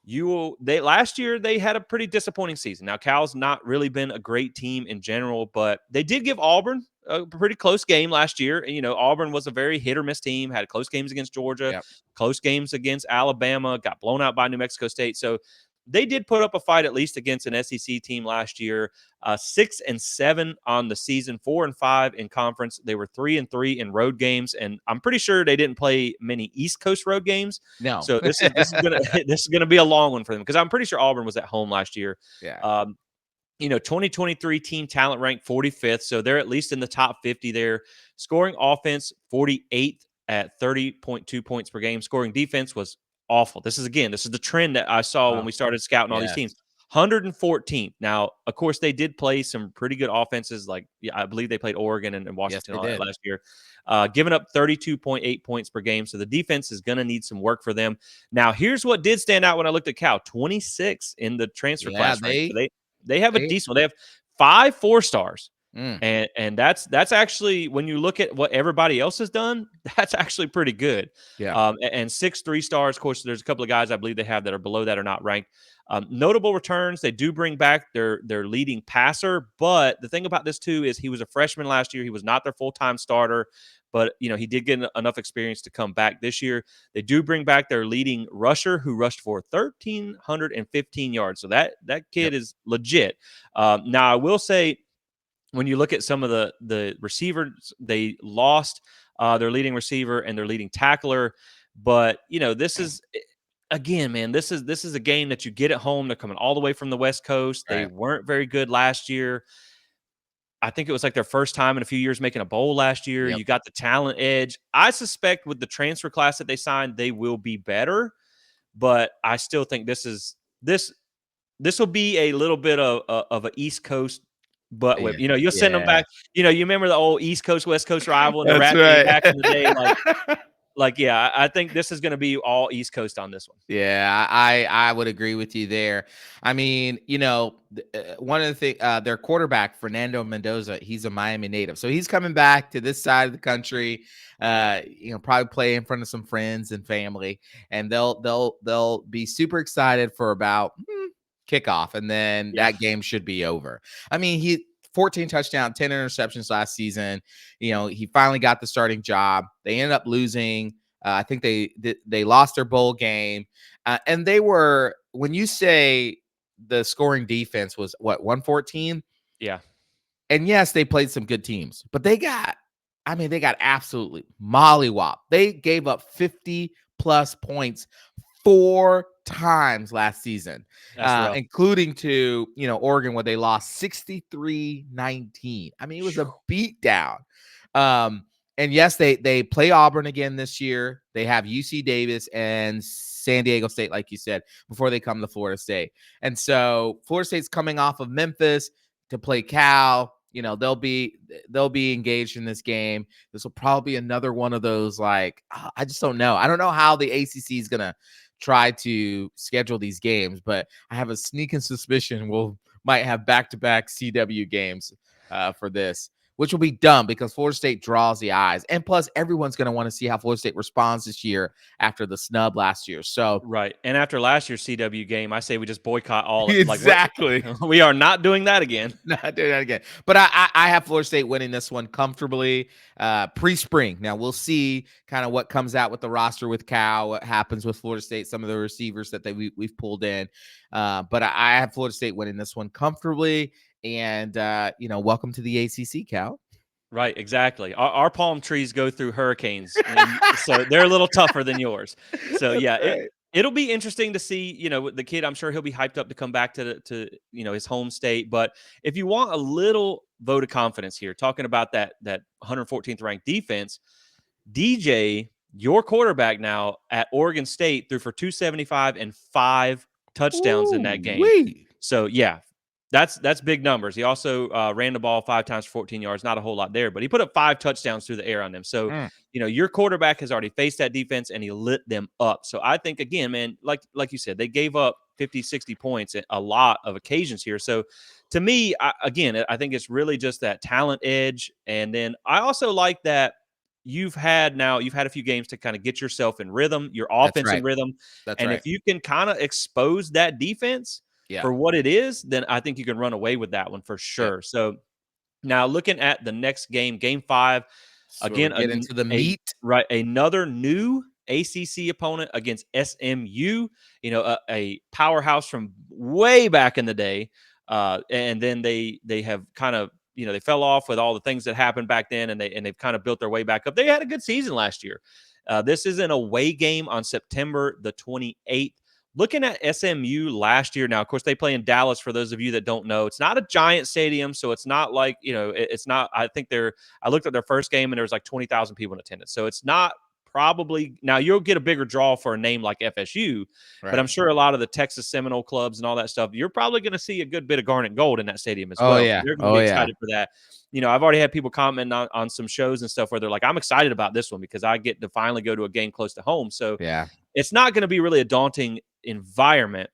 They last year they had a pretty disappointing season. Now Cal's not really been a great team in general, but they did give Auburn a pretty close game last year. And Auburn was a very hit or miss team, had close games against Georgia, Yep. close games against Alabama, got blown out by New Mexico State. So they did put up a fight at least against an SEC team last year. 6-7 on the season, 4-5 in conference. They were 3-3 in road games, and I'm pretty sure they didn't play many East Coast road games. No. So this is gonna this is gonna be a long one for them because I'm pretty sure Auburn was at home last year. Yeah. 2023 team talent ranked 45th, so they're at least in the top 50 there. Scoring offense 48th at 30.2 points per game. Scoring defense was awful. This is the trend that I saw when Wow. we started scouting all these Yes. teams. 114th. Now, of course, they did play some pretty good offenses. Like, yeah, I believe they played Oregon and Yes, Washington they all that did. last year, giving up 32.8 points per game. So the defense is going to need some work for them. Now, here's what did stand out when I looked at Cal: 26 in the transfer Yeah, class rank. So they have a they decent one. They have 5 4-stars. mm, And that's actually, when you look at what everybody else has done, that's actually pretty good. yeah. And 6 3-stars. Of course, there's a couple of guys I believe they have that are below that are not ranked. Notable returns. They do bring back their leading passer, but the thing about this too is he was a freshman last year. He was not their full-time starter, but he did get enough experience to come back this year. They do bring back their leading rusher, who rushed for 1,315 yards. So that Yep. kid is legit. Now I will say, when you look at some of the receivers, they lost their leading receiver and their leading tackler. But this is, again, man, this is a game that you get at home. They're coming all the way from the West Coast. They Right. weren't very good last year. I think it was like their first time in a few years making a bowl last year. Yep. You got the talent edge. I suspect with the transfer class that they signed, they will be better. But I still think this will be a little bit of an East Coast butt whip. Yeah. You'll send them Yeah. back. You remember the old East Coast West Coast rival in the That's rap game right. back in the day. Like yeah, I think this is going to be all East Coast on this one. Yeah, I would agree with you there. I mean, one of the things, their quarterback Fernando Mendoza, he's a Miami native, so he's coming back to this side of the country. Probably play in front of some friends and family, and they'll be super excited for about kickoff, and then Yeah, that game should be over. I mean, he 14 touchdowns, 10 interceptions last season. He finally got the starting job. They ended up losing. I think they lost their bowl game, and they were, when you say the scoring defense was what, 114, yeah, and yes, they played some good teams, but they got absolutely mollywopped. They gave up 50 plus points 4 times last season, that's rough. including to Oregon, where they lost 63-19. I mean, it was a beatdown. Um, and yes, they play Auburn again this year. They have UC Davis and San Diego State, like you said, before they come to Florida State. And so Florida State's coming off of Memphis to play Cal. They'll be engaged in this game. This will probably be another one of those, like, I just don't know. I don't know how the ACC is gonna try to schedule these games, but I have a sneaking suspicion we'll might have back-to-back CW games for this, which will be dumb because Florida State draws the eyes. And plus, everyone's going to want to see how Florida State responds this year after the snub last year. So, Right. And after last year's CW game, I say we just boycott all. Like exactly. we are not doing that again. Not doing that again. But I have Florida State winning this one comfortably pre-spring. Now we'll see kind of what comes out with the roster with Cal, what happens with Florida State, some of the receivers that we've pulled in. But I have Florida State winning this one comfortably. And welcome to the ACC, Cal. Right, exactly. Our palm trees go through hurricanes, so they're a little tougher than yours. So That's yeah, right. it'll be interesting to see. The kid. I'm sure he'll be hyped up to come back to his home state. But if you want a little vote of confidence here, talking about that 114th ranked defense, DJ, your quarterback now at Oregon State, threw for 275 and 5 touchdowns in that Ooh, game. wee. So yeah, that's big numbers. He also ran the ball 5 times for 14 yards. Not a whole lot there, but he put up 5 touchdowns through the air on them. So Mm, your quarterback has already faced that defense and he lit them up. So I think, again, man, like you said, they gave up 50, 60 points at a lot of occasions here. So to me, I think it's really just that talent edge. And then I also like that you've had a few games to kind of get yourself in rhythm, your that's offense in right. rhythm. That's And right. if you can kind of expose that defense Yeah. for what it is, then I think you can run away with that one for Yep. sure. So now looking at the next game, game 5, So where we again, get into the a meat. right, another new ACC opponent against SMU, a powerhouse from way back in the day. And then they have kind of, they fell off with all the things that happened back then, and they've kind of built their way back up. They had a good season last year. This is an away game on September the 28th. Looking at SMU last year, now, of course, they play in Dallas. For those of you that don't know, it's not a giant stadium, so it's not like, it's not, I think I looked at their first game and there was like 20,000 people in attendance. So it's not probably now you'll get a bigger draw for a name like FSU, but I'm Right. sure a lot of the Texas Seminole clubs and all that stuff, you're probably going to see a good bit of Garnet Gold in that stadium as Oh well. So yeah. they're going to Oh be yeah. excited for that. I've already had people comment on some shows and stuff where they're like, I'm excited about this one because I get to finally go to a game close to home. So Yeah. it's not going to be really a daunting environment.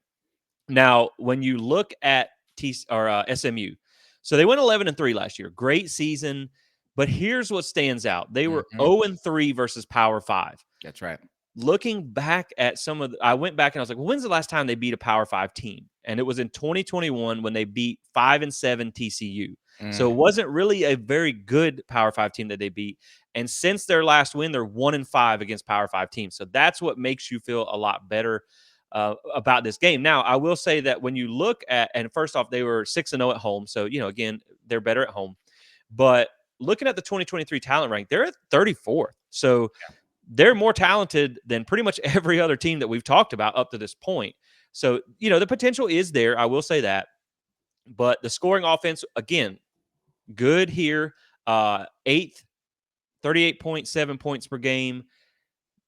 Now, when you look at SMU, so they went 11-3 last year. Great season, but here's what stands out: they were Mhm. 0-3 versus Power Five. That's right. Looking back at I went back and I was like, well, when's the last time they beat a Power Five team? And it was in 2021 when they beat 5-7 TCU. So Mm. it wasn't really a very good Power Five team that they beat. And since their last win, they're 1-5 against Power Five teams. So that's what makes you feel a lot better about this game. Now, I will say that when you look at, and first off, they were 6-0 at home. So, again, they're better at home. But looking at the 2023 talent rank, they're at 34th. So they're more talented than pretty much every other team that we've talked about up to this point. So, the potential is there. I will say that. But the scoring offense, again, good here. Eighth, 38.7 points per game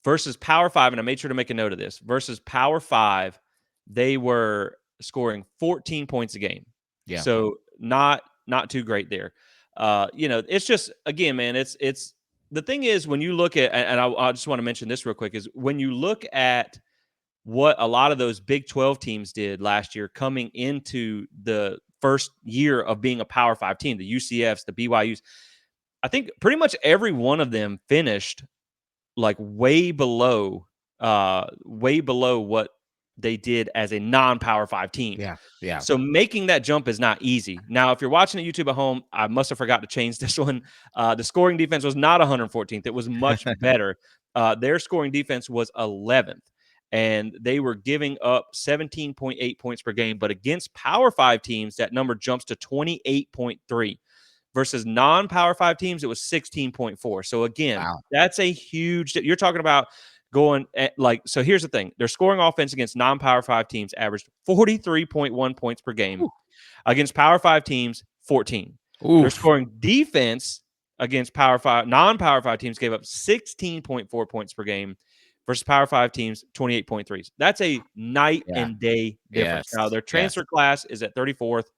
versus Power Five. And I made sure to make a note of this versus Power Five, they were scoring 14 points a game. Yeah. So not too great there. It's just, again, man, it's the thing is when you look at, and I just want to mention this real quick, is when you look at what a lot of those Big 12 teams did last year coming into the first year of being a Power Five team, the UCFs, the BYUs, I think pretty much every one of them finished like way below what they did as a non-Power 5 team. Yeah. Yeah. So making that jump is not easy. Now, if you're watching at YouTube at home, I must have forgot to change this one. The scoring defense was not 114th. It was much better. Their scoring defense was 11th, and they were giving up 17.8 points per game. But against Power 5 teams, that number jumps to 28.3. Versus non-Power 5 teams, it was 16.4. So again, Wow. that's a huge. You're talking about going at, so here's the thing: their scoring offense against non-Power 5 teams averaged 43.1 points per game. Ooh. Against Power 5 teams, 14. Their Oof. scoring defense against non-Power 5 teams gave up 16.4 points per game versus Power 5 teams, 28.3. That's a night Yeah. and day difference. Now, Yes. their Yes. transfer class is at 34th.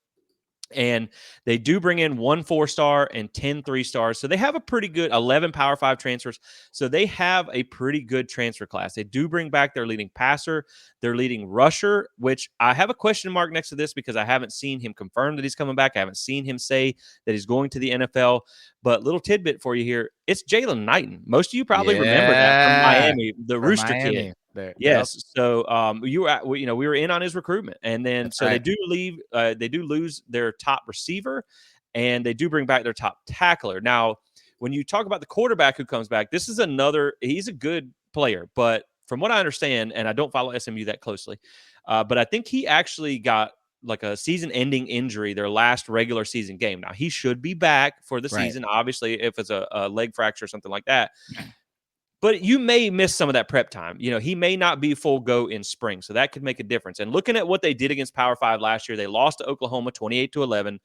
And they do bring in 1 4-star and 10 3-stars. So they have a pretty good 11 Power 5 transfers. So they have a pretty good transfer class. They do bring back their leading passer, their leading rusher, which I have a question mark next to this because I haven't seen him confirm that he's coming back. I haven't seen him say that he's going to the NFL. But little tidbit for you here, it's Jalen Knighton. Most of you probably remember that from Yeah. Miami, the For Rooster Kid. Miami. There. Yep. Yes. So we were in on his recruitment, and then That's so they right. do leave. They do lose their top receiver, and they do bring back their top tackler. Now, when you talk about the quarterback who comes back, this is another. He's a good player, but from what I understand, and I don't follow SMU that closely, but I think he actually got like a season-ending injury their last regular season game. Now he should be back for the Right. season. Obviously, if it's a leg fracture or something like that. But you may miss some of that prep time. He may not be full go in spring, so that could make a difference. And looking at what they did against Power 5 last year, they lost to Oklahoma 28-11.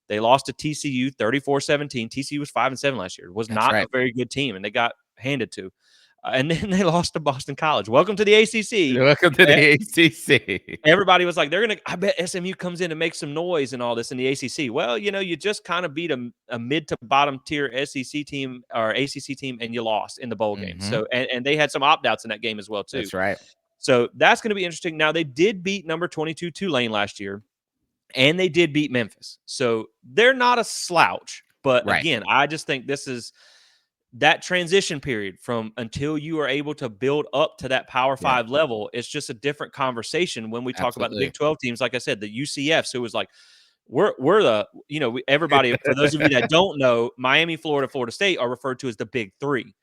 They lost to TCU 34-17. TCU was 5-7 last year. It was That's not a right. very good team, and they got handed to. And then they lost to Boston College. Welcome to the ACC. Welcome to the ACC. Everybody was like, I bet SMU comes in and makes some noise and all this in the ACC. Well, you just kind of beat a mid to bottom tier SEC team or ACC team, and you lost in the bowl game. Mm-hmm. So, and they had some opt outs in that game as well, too. That's right. So that's going to be interesting. Now, they did beat number 22 Tulane last year, and they did beat Memphis. So they're not a slouch. But Right. again, I just think this is that transition period from until you are able to build up to that Power Yeah. 5 level. It's just a different conversation when we talk about the Absolutely. Big 12 teams. Like I said, the UCFs, who was like, we're the, everybody, for those of you that don't know, Miami, Florida, Florida State are referred to as the Big Three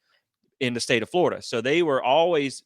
in the state of Florida. So they were always,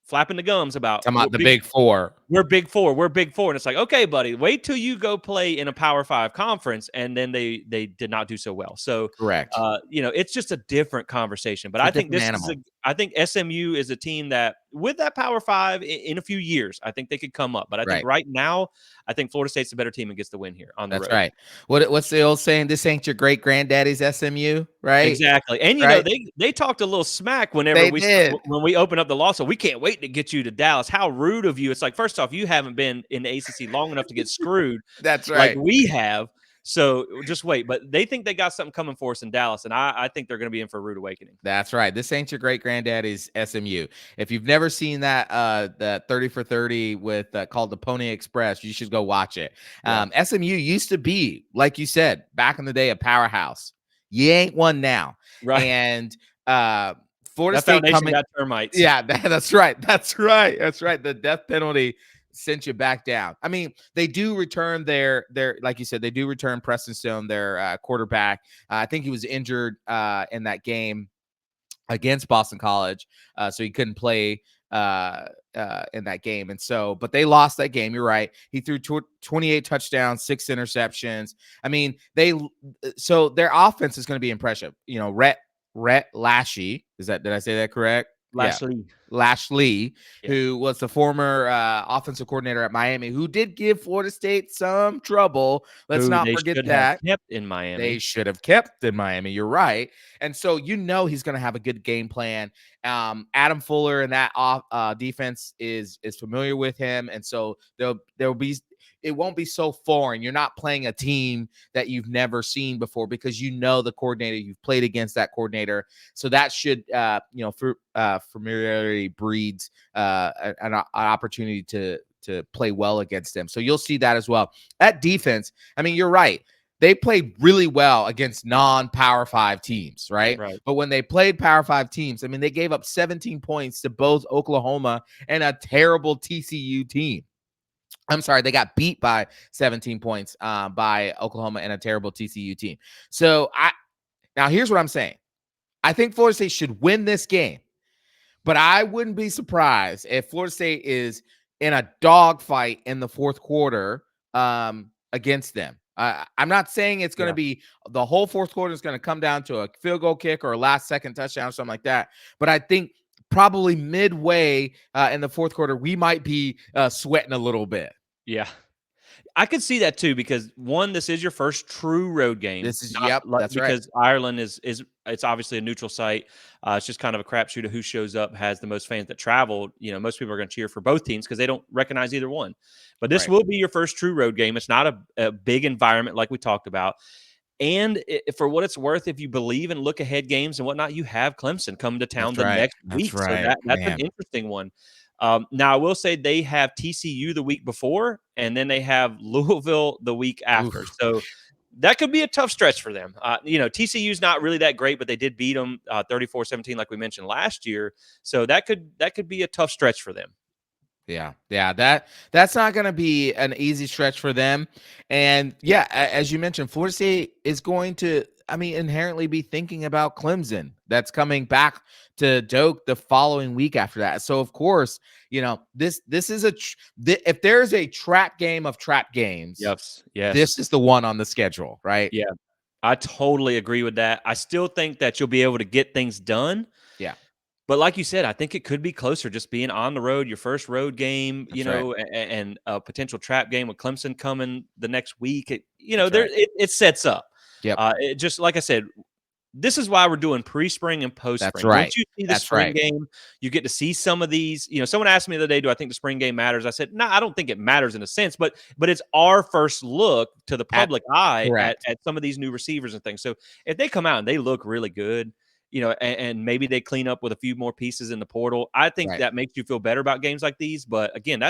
flapping the gums about Talking about the Big Four. we're Big Four. We're Big Four. And it's like, okay, buddy, wait till you go play in a Power Five conference. And then they did not do so well. So, Correct. it's just a different conversation. But It's a I think different this is animal. I think SMU is a team that with that Power Five in a few years, I think they could come up. But I think Right. right now, I think Florida State's the better team and gets the win here on the That's road. right. What's the old saying? This ain't your great granddaddy's SMU, right? Exactly, and Right. they talked a little smack whenever They did. when we opened up the law. So we can't wait to get you to Dallas. How rude of you! It's like first off, you haven't been in the ACC long enough to get screwed That's like right. we have. So just wait. But they think they got something coming for us in Dallas, and I think they're going to be in for a rude awakening. That's right. This ain't your great granddaddy's SMU. If you've never seen that 30 for 30 with called the Pony Express, you should go watch it. Yeah, SMU used to be, like you said, back in the day, a powerhouse. You ain't one now. right. And Florida That State foundation coming. got termites. Yeah, that's right. That's right. That's right. The death penalty sent you back down. I mean, they do return their like you said, they do return Preston Stone, their quarterback. I think he was injured in that game against Boston College, so he couldn't play in that game. And so, but they lost that game. You're right. He threw 28 touchdowns, 6 interceptions. I mean, so their offense is going to be impressive. Rhett Lashley, did I say that correct? Yeah. Lashley, Lashley, yeah. who was the former offensive coordinator at Miami, who did give Florida State some trouble. Let's Who not they forget should have that. kept in They Miami. should have kept in Miami. You're right. And so he's going to have a good game plan. Adam Fuller and that defense is familiar with him, and so there'll be it won't be so foreign. You're not playing a team that you've never seen before because the coordinator, you've played against that coordinator. So that should familiarity breeds an opportunity to play well against them. So you'll see that as well. That defense, I mean, you're right. They played really well against non-Power 5 teams, right? Right. But when they played Power 5 teams, I mean, they gave up 17 points to both Oklahoma and a terrible TCU team. I'm sorry, they got beat by 17 points by Oklahoma and a terrible TCU team. So now here's what I'm saying. I think Florida State should win this game, but I wouldn't be surprised if Florida State is in a dogfight in the fourth quarter against them. I'm not saying it's going to be the whole fourth quarter is going to come down to a field goal kick or a last second touchdown or something like that. But I think probably midway in the fourth quarter, we might be sweating a little bit. Yeah. I could see that too because one, this is your first true road game. That's right. Because Ireland is it's obviously a neutral site. It's just kind of a crapshoot of who shows up has the most fans that travel. Most people are going to cheer for both teams because they don't recognize either one. But this will be your first true road game. It's not a big environment like we talked about. And for what it's worth, if you believe in look ahead games and whatnot, you have Clemson come to town next week. So that's an interesting one. Now, I will say they have TCU the week before, and then they have Louisville the week after. Oof. So that could be a tough stretch for them. TCU's not really that great, but they did beat them 34-17, like we mentioned last year. So that could be a tough stretch for them. Yeah, that's not going to be an easy stretch for them. And yeah, as you mentioned, Florida State is going to, inherently be thinking about Clemson. That's coming back to Doak the following week after that. So of course, this is if there's a trap game of trap games, yes, this is the one on the schedule, right? Yeah, I totally agree with that. I still think that you'll be able to get things done. Yeah. But like you said, I think it could be closer just being on the road, your first road game, Right. and a potential trap game with Clemson coming the next week. Right. It sets up. Yep. It just like I said, this is why we're doing pre-spring and post-spring. That's right. Once you see the spring game, you get to see some of these. Someone asked me the other day, do I think the spring game matters? I said, no, I don't think it matters in a sense, but it's our first look to the public eye at some of these new receivers and things. So if they come out and they look really good, and maybe they clean up with a few more pieces in the portal, I think that makes you feel better about games like these. But again,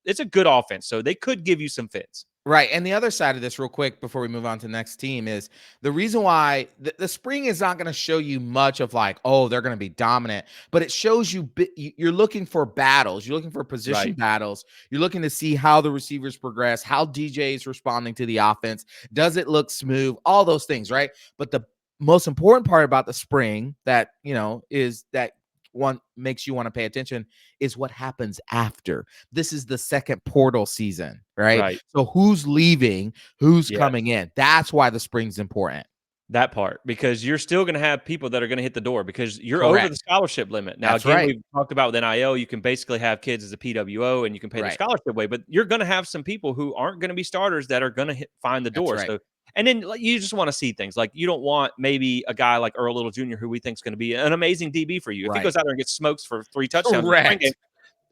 it's a good offense, so they could give you some fits. Right. And the other side of this real quick before we move on to the next team is the reason why the spring is not going to show you much of like, oh, they're going to be dominant, but it shows you're looking for battles. You're looking for position battles. You're looking to see how the receivers progress, how DJ is responding to the offense. Does it look smooth? All those things. Right. But the most important part about the spring that, is that makes you want to pay attention is what happens after. This is the second portal season, right? Right. So who's leaving, who's Yeah. coming in? That's why the spring's important. That part, because you're still gonna have people that are gonna hit the door because you're over Correct. the scholarship limit. Now, That's again, right. we've talked about with NIL, you can basically have kids as a PWO and you can pay their Right. scholarship away, but you're gonna have some people who aren't gonna be starters that are gonna find the That's door. right. So, and then like, you just want to see things like you don't want maybe a guy like Earl Little Jr., who we think is going to be an amazing DB for you. If he Right. goes out there and gets smokes for 3 touchdowns in the spring game, Correct.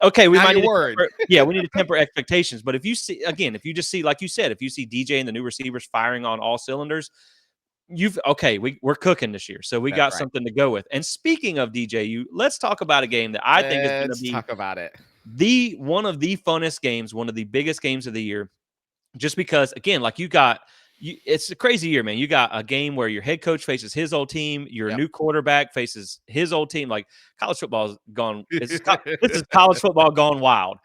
okay, we Now might you're need to worried. temper, yeah, we need to temper expectations. But if you see, again, if you just see, like you said, if you see DJ and the new receivers firing on all cylinders, we're cooking this year, so we That's got right. something to go with. And speaking of DJU, let's talk about a game that I think is going to Let's be talk about it. the one of the funnest games, one of the biggest games of the year, just because again, like it's a crazy year, man. You got a game where your head coach faces his old team, your Yep. new quarterback faces his old team. Like college football is gone. This is college football gone wild.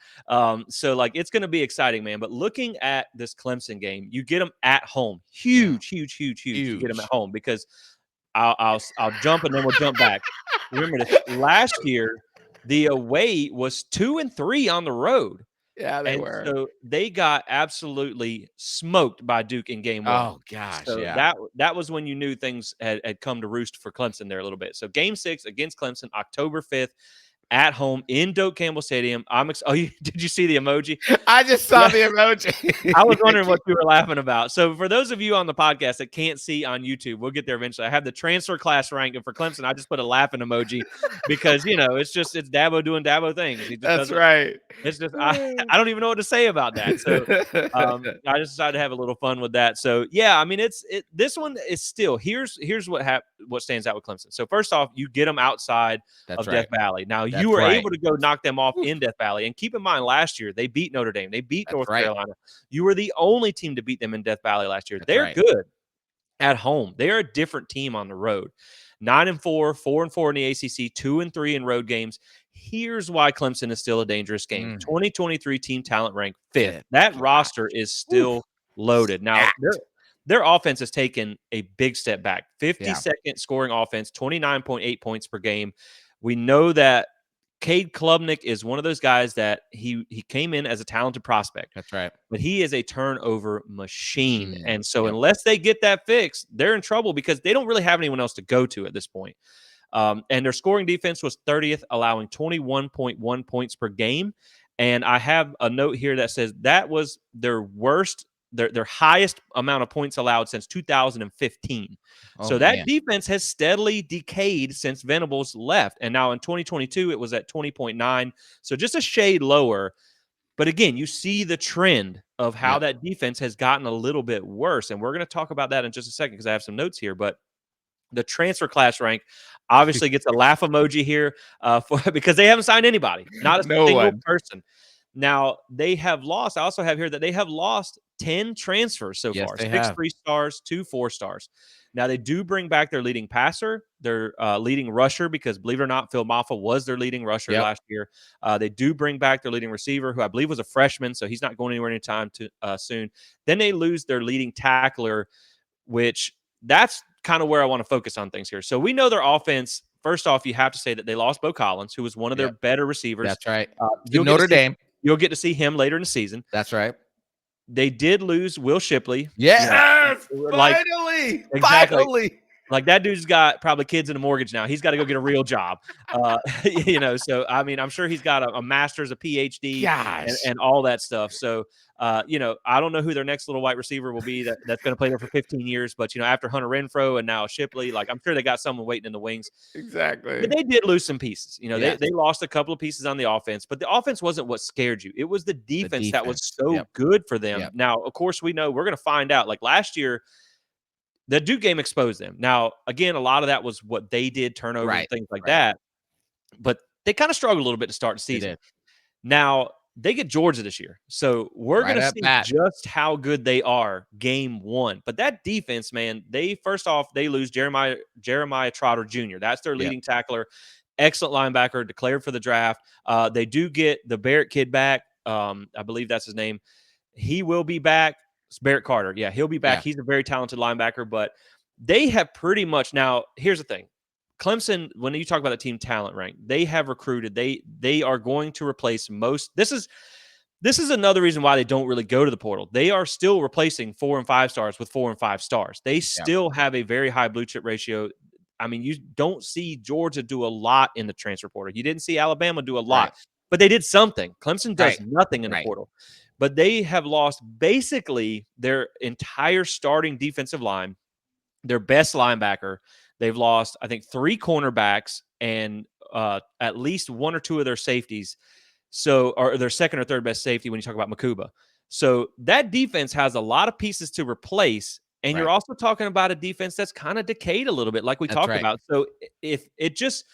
So like it's going to be exciting, man. But looking at this Clemson game, you get them at home, Mm, huge, huge, huge, huge. You get them at huge. home because I'll jump and then we'll jump back. Remember this last year, the away was 2-3 on the road. Yeah, they And were. so they got absolutely smoked by Duke in game 1. Oh gosh, So yeah. that was when you knew things had come to roost for Clemson there a little bit. So game 6 against Clemson, October 5th at home in Doak Campbell Stadium. Did you see the emoji? I just saw the emoji. I was wondering what you were laughing about. So for those of you on the podcast that can't see on YouTube, we'll get there eventually. I have the transfer class rank, and for Clemson, I just put a laughing emoji because it's Dabo doing Dabo things. He just That's doesn't. right. It's just I don't even know what to say about that. So I just decided to have a little fun with that. So yeah, I mean this one is still here's what stands out with Clemson. So first off, you get them outside That's of Death right. Valley. Now you That's were right. able to go knock them off Oof. in Death Valley. And keep in mind, last year they beat Notre Dame, they beat That's North right. Carolina. You were the only team to beat them in Death Valley last year. That's They're right. good at home. They are a different team on the road. 9-4, 4-4 in the ACC, 2-3 in road games. Here's why Clemson is still a dangerous game. Mm. 2023 team talent ranked 5th. Fifth. That Gosh. roster is Oof. still loaded. Now, Stacked. their offense has taken a big step back. Yeah. 52nd scoring offense, 29.8 points per game. We know that Cade Klubnik is one of those guys that he came in as a talented prospect, That's right. but he is a turnover machine. And so Yep. unless they get that fixed, they're in trouble because they don't really have anyone else to go to at this point. And their scoring defense was 30th, allowing 21.1 points per game. And I have a note here that says that was their worst, their highest amount of points allowed since 2015. Oh So that man. defense has steadily decayed since Venables left. And now in 2022, it was at 20.9. So just a shade lower. But again, you see the trend of how Yep. that defense has gotten a little bit worse. And we're going to talk about that in just a second because I have some notes here. But the transfer class rank obviously gets a laugh emoji here because they haven't signed anybody, not a No single one. person. Now, they have lost. I also have here that they have lost 10 transfers so Yes, far, they 6 have. 3-stars, 2 4-stars. Now, they do bring back their leading passer, their leading rusher, because believe it or not, Phil Maffa was their leading rusher Yep. last year. They do bring back their leading receiver, who I believe was a freshman, so he's not going anywhere anytime soon. Then they lose their leading tackler, which that's kind of where I want to focus on things here. So we know their offense. First off, you have to say that they lost Bo Collins, who was one of their Yep. better receivers. That's right. To You'll get to Notre see Dame. you'll get to see him later in the season. That's right. They did lose Will Shipley. Yes. Like Finally. exactly. Finally. Like that dude's got probably kids and a mortgage now. He's got to go get a real job. So I mean, I'm sure he's got a master's, a PhD, Gosh. and all that stuff. So, I don't know who their next little white receiver will be that's going to play there for 15 years. But, after Hunter Renfro and now Shipley, like I'm sure they got someone waiting in the wings. Exactly. But they did lose some pieces. Yes. They lost a couple of pieces on the offense, but the offense wasn't what scared you. It was the defense that was defense. so Yep. good for them. Yep. Now, of course, we know we're going to find out. Like last year, the Duke game exposed them. Now, again, a lot of that was what they did, turnovers and Right. things like Right. that. But they kind of struggled a little bit to start the They season. did. Now, they get Georgia this year. So we're Right going to at see bat. just how good they are game 1. But that defense, man, they lose Jeremiah Trotter Jr. That's their Yep. leading tackler. Excellent linebacker, declared for the draft. They do get the Barrett kid back. I believe that's his name. He will be back. It's Barrett Carter. Yeah, he'll be back. Yeah. He's a very talented linebacker, but they have pretty much now. Here's the thing. Clemson, when you talk about the team talent rank, they have recruited. They are going to replace most. This is another reason why they don't really go to the portal. They are still replacing 4 and 5 stars with 4 and 5 stars. They Yeah. still have a very high blue chip ratio. I mean, you don't see Georgia do a lot in the transfer portal. You didn't see Alabama do a Right. lot, but they did something. Clemson does Right. nothing in the Right. portal. But they have lost basically their entire starting defensive line, their best linebacker. They've lost, I think, 3 cornerbacks and at least 1 or 2 of their safeties. So, or their second or third best safety when you talk about Makuba. So that defense has a lot of pieces to replace. And you're Right. also talking about a defense that's kind of decayed a little bit, like we That's talked right. about. So if it just,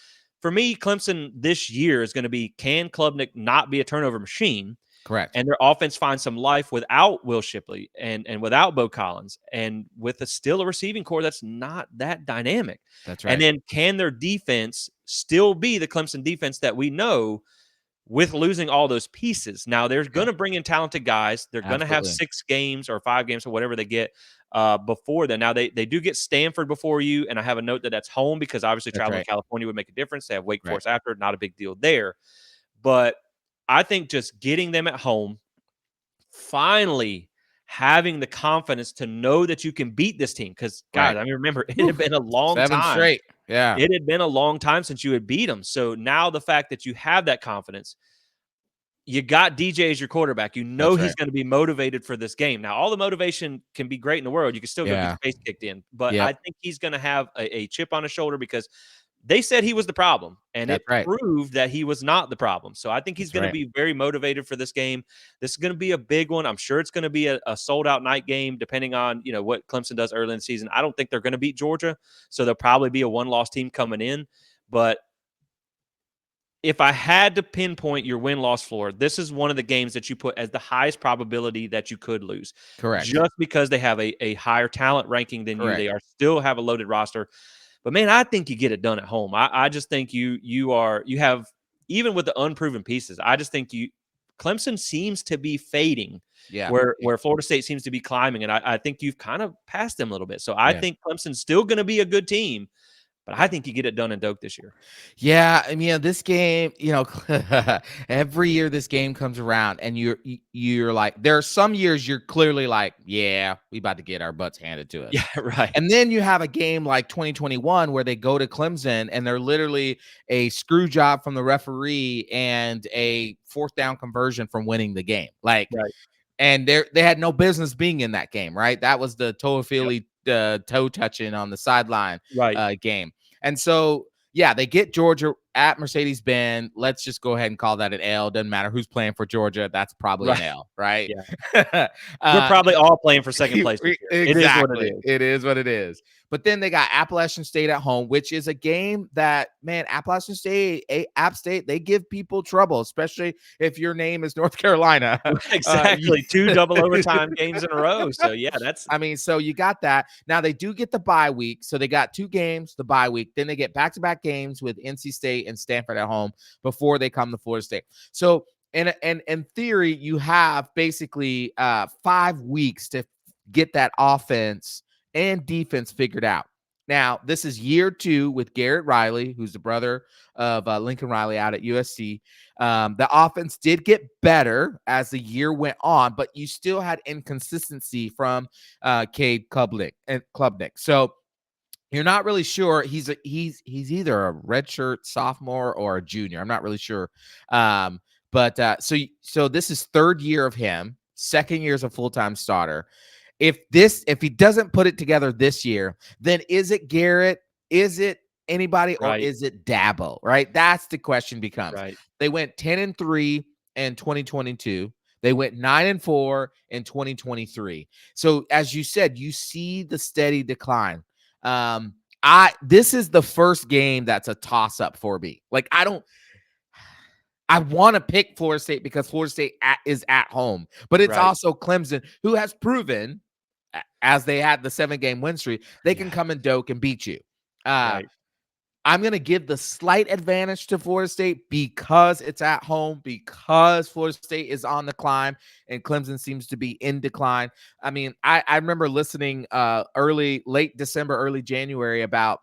for me, Clemson this year is going to be, can Klubnik not be a turnover machine? Correct. And their offense finds some life without Will Shipley and without Bo Collins and with still a receiving core that's not that dynamic. That's And right. then can their defense still be the Clemson defense that we know with losing all those pieces? Now they're going Yeah. to bring in talented guys. They're going to have Absolutely. 6 games or 5 games or whatever they get before then. Now they do get Stanford before you, and I have a note that that's home because obviously That's traveling right. to California would make a difference. They have Wake Right. Forest after, not a big deal there. But I think just getting them at home, finally having the confidence to know that you can beat this team. Because guys, Right. I mean, remember it Whew. had been a long 7 time. straight. Yeah. It had been a long time since you had beat them. So now the fact that you have that confidence, you got DJ as your quarterback. You know That's he's right. going to be motivated for this game. Now, all the motivation can be great in the world. You can still go get Yeah. your face kicked in. But I Yep. think he's going to have a chip on his shoulder because they said he was the problem, and That's it right. proved that he was not the problem. So I think he's That's going to right. be very motivated for this game. This is going to be a big one. I'm sure it's going to be a sold out night game, depending on what Clemson does early in the season. I don't think they're going to beat Georgia, so they'll probably be a 1-loss team coming in. But if I had to pinpoint your win-loss floor, this is one of the games that you put as the highest probability that you could lose, Correct. just because they have a higher talent ranking than you. Correct. They are still have a loaded roster. But man, I think you get it done at home. I just think you have, even with the unproven pieces. I just think Clemson seems to be fading, Yeah. where Florida State seems to be climbing, and I think you've kind of passed them a little bit. So I Yeah. think Clemson's still going to be a good team, but I think you get it done in Doak this year. Yeah, I mean, this game, every year this game comes around, and you're like, there are some years you're clearly like, yeah, we about to get our butts handed to us. Yeah, right. And then you have a game like 2021 where they go to Clemson and they're literally a screw job from the referee and a fourth down conversion from winning the game. Like, Right. and they had no business being in that game, right? That was the Yep. Toafili toe touching on the sideline Right. game. And so, yeah, they get Georgia at Mercedes-Benz. Let's just go ahead and call that an L. Doesn't matter who's playing for Georgia. That's probably an Right. L, right? Yeah. We're probably all playing for second place this year. It is what it Exactly. is. It is what it is. But then they got Appalachian State at home, which is a game that, man, Appalachian State, App State, they give people trouble, especially if your name is North Carolina. Exactly. 2 double overtime games in a row. So yeah, that's I mean, so you got that. Now they do get the bye week. So they got 2 games, the bye week. Then they get back-to-back games with NC State and Stanford at home before they come to Florida State. So in theory, you have basically 5 weeks to get that offense and defense figured out. Now, this is year 2 with Garrett Riley, who's the brother of Lincoln Riley out at USC. The offense did get better as the year went on, but you still had inconsistency from Cade Klubnik. So you're not really sure. He's either a redshirt sophomore or a junior. I'm not really sure. So this is 3rd year of him. 2nd year as a full-time starter. If he doesn't put it together this year, then is it Garrett? Is it anybody, or right. is it Dabo? Right? That's the question becomes. Right. They went 10-3 in 2022. They went 9-4 in 2023. So as you said, you see the steady decline. This is the first game that's a toss up for me. Like, I want to pick Florida State because Florida State is at home, but it's Right. also Clemson, who has proven, as they had the 7-game win streak, they can Yeah. come and Doak and beat you. Right. I'm going to give the slight advantage to Florida State because it's at home, because Florida State is on the climb and Clemson seems to be in decline. I mean, I remember listening late December, early January about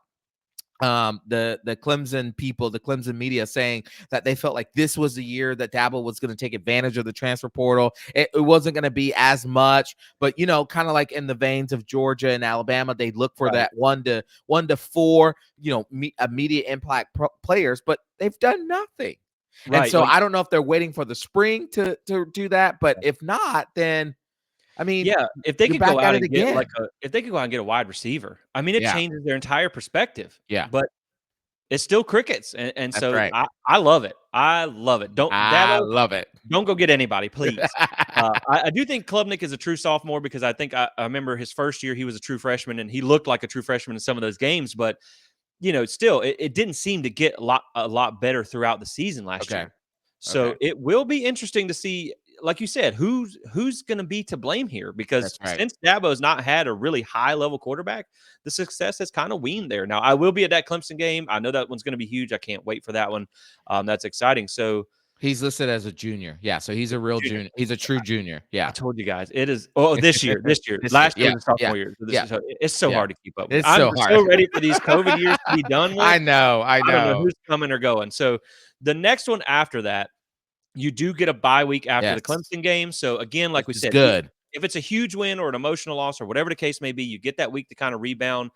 the Clemson people, the Clemson media, saying that they felt like this was the year that Dabo was going to take advantage of the transfer portal. It wasn't going to be as much, but kind of like in the veins of Georgia and Alabama, they look for Right. that 1 to 4, immediate impact players, but they've done nothing. And Right. so Like, I don't know if they're waiting for the spring to do that, but if not, then I mean, yeah, if they you're could go back out at it and get again. if they could go out and get a wide receiver, I mean, it Yeah, changes their entire perspective. yeah, But it's still crickets, and that's so right. I love it. I love it. Don't I Dabo, love it. don't go get anybody, please. I do think Klubnik is a true sophomore because I think I remember his first year he was a true freshman and he looked like a true freshman in some of those games, but still it didn't seem to get a lot better throughout the season last Okay. year. So Okay. it will be interesting to see, like you said, who's going to be to blame here because That's right. since Dabo's not had a really high level quarterback, the success has kind of weaned there. Now I will be at that Clemson game. I know that one's going to be huge. I can't wait for that one. That's exciting. So He's listed as a junior. Yeah, so he's a real junior. junior. He's a true junior. I Yeah. told you guys it is. Oh, this year, this year. This year. Last year Yeah. was a Yeah. sophomore year. So this Yeah. is it's so Yeah. hard to keep up with. It's I'm so hard. so ready for these COVID years to be done with. I know. I I don't know know. who's coming or going. So the next one after that, you do get a bye week after the Yes. Clemson game. So again, like Which we is said, good. if it's a huge win or an emotional loss or whatever the case may be, you get that week to kind of rebound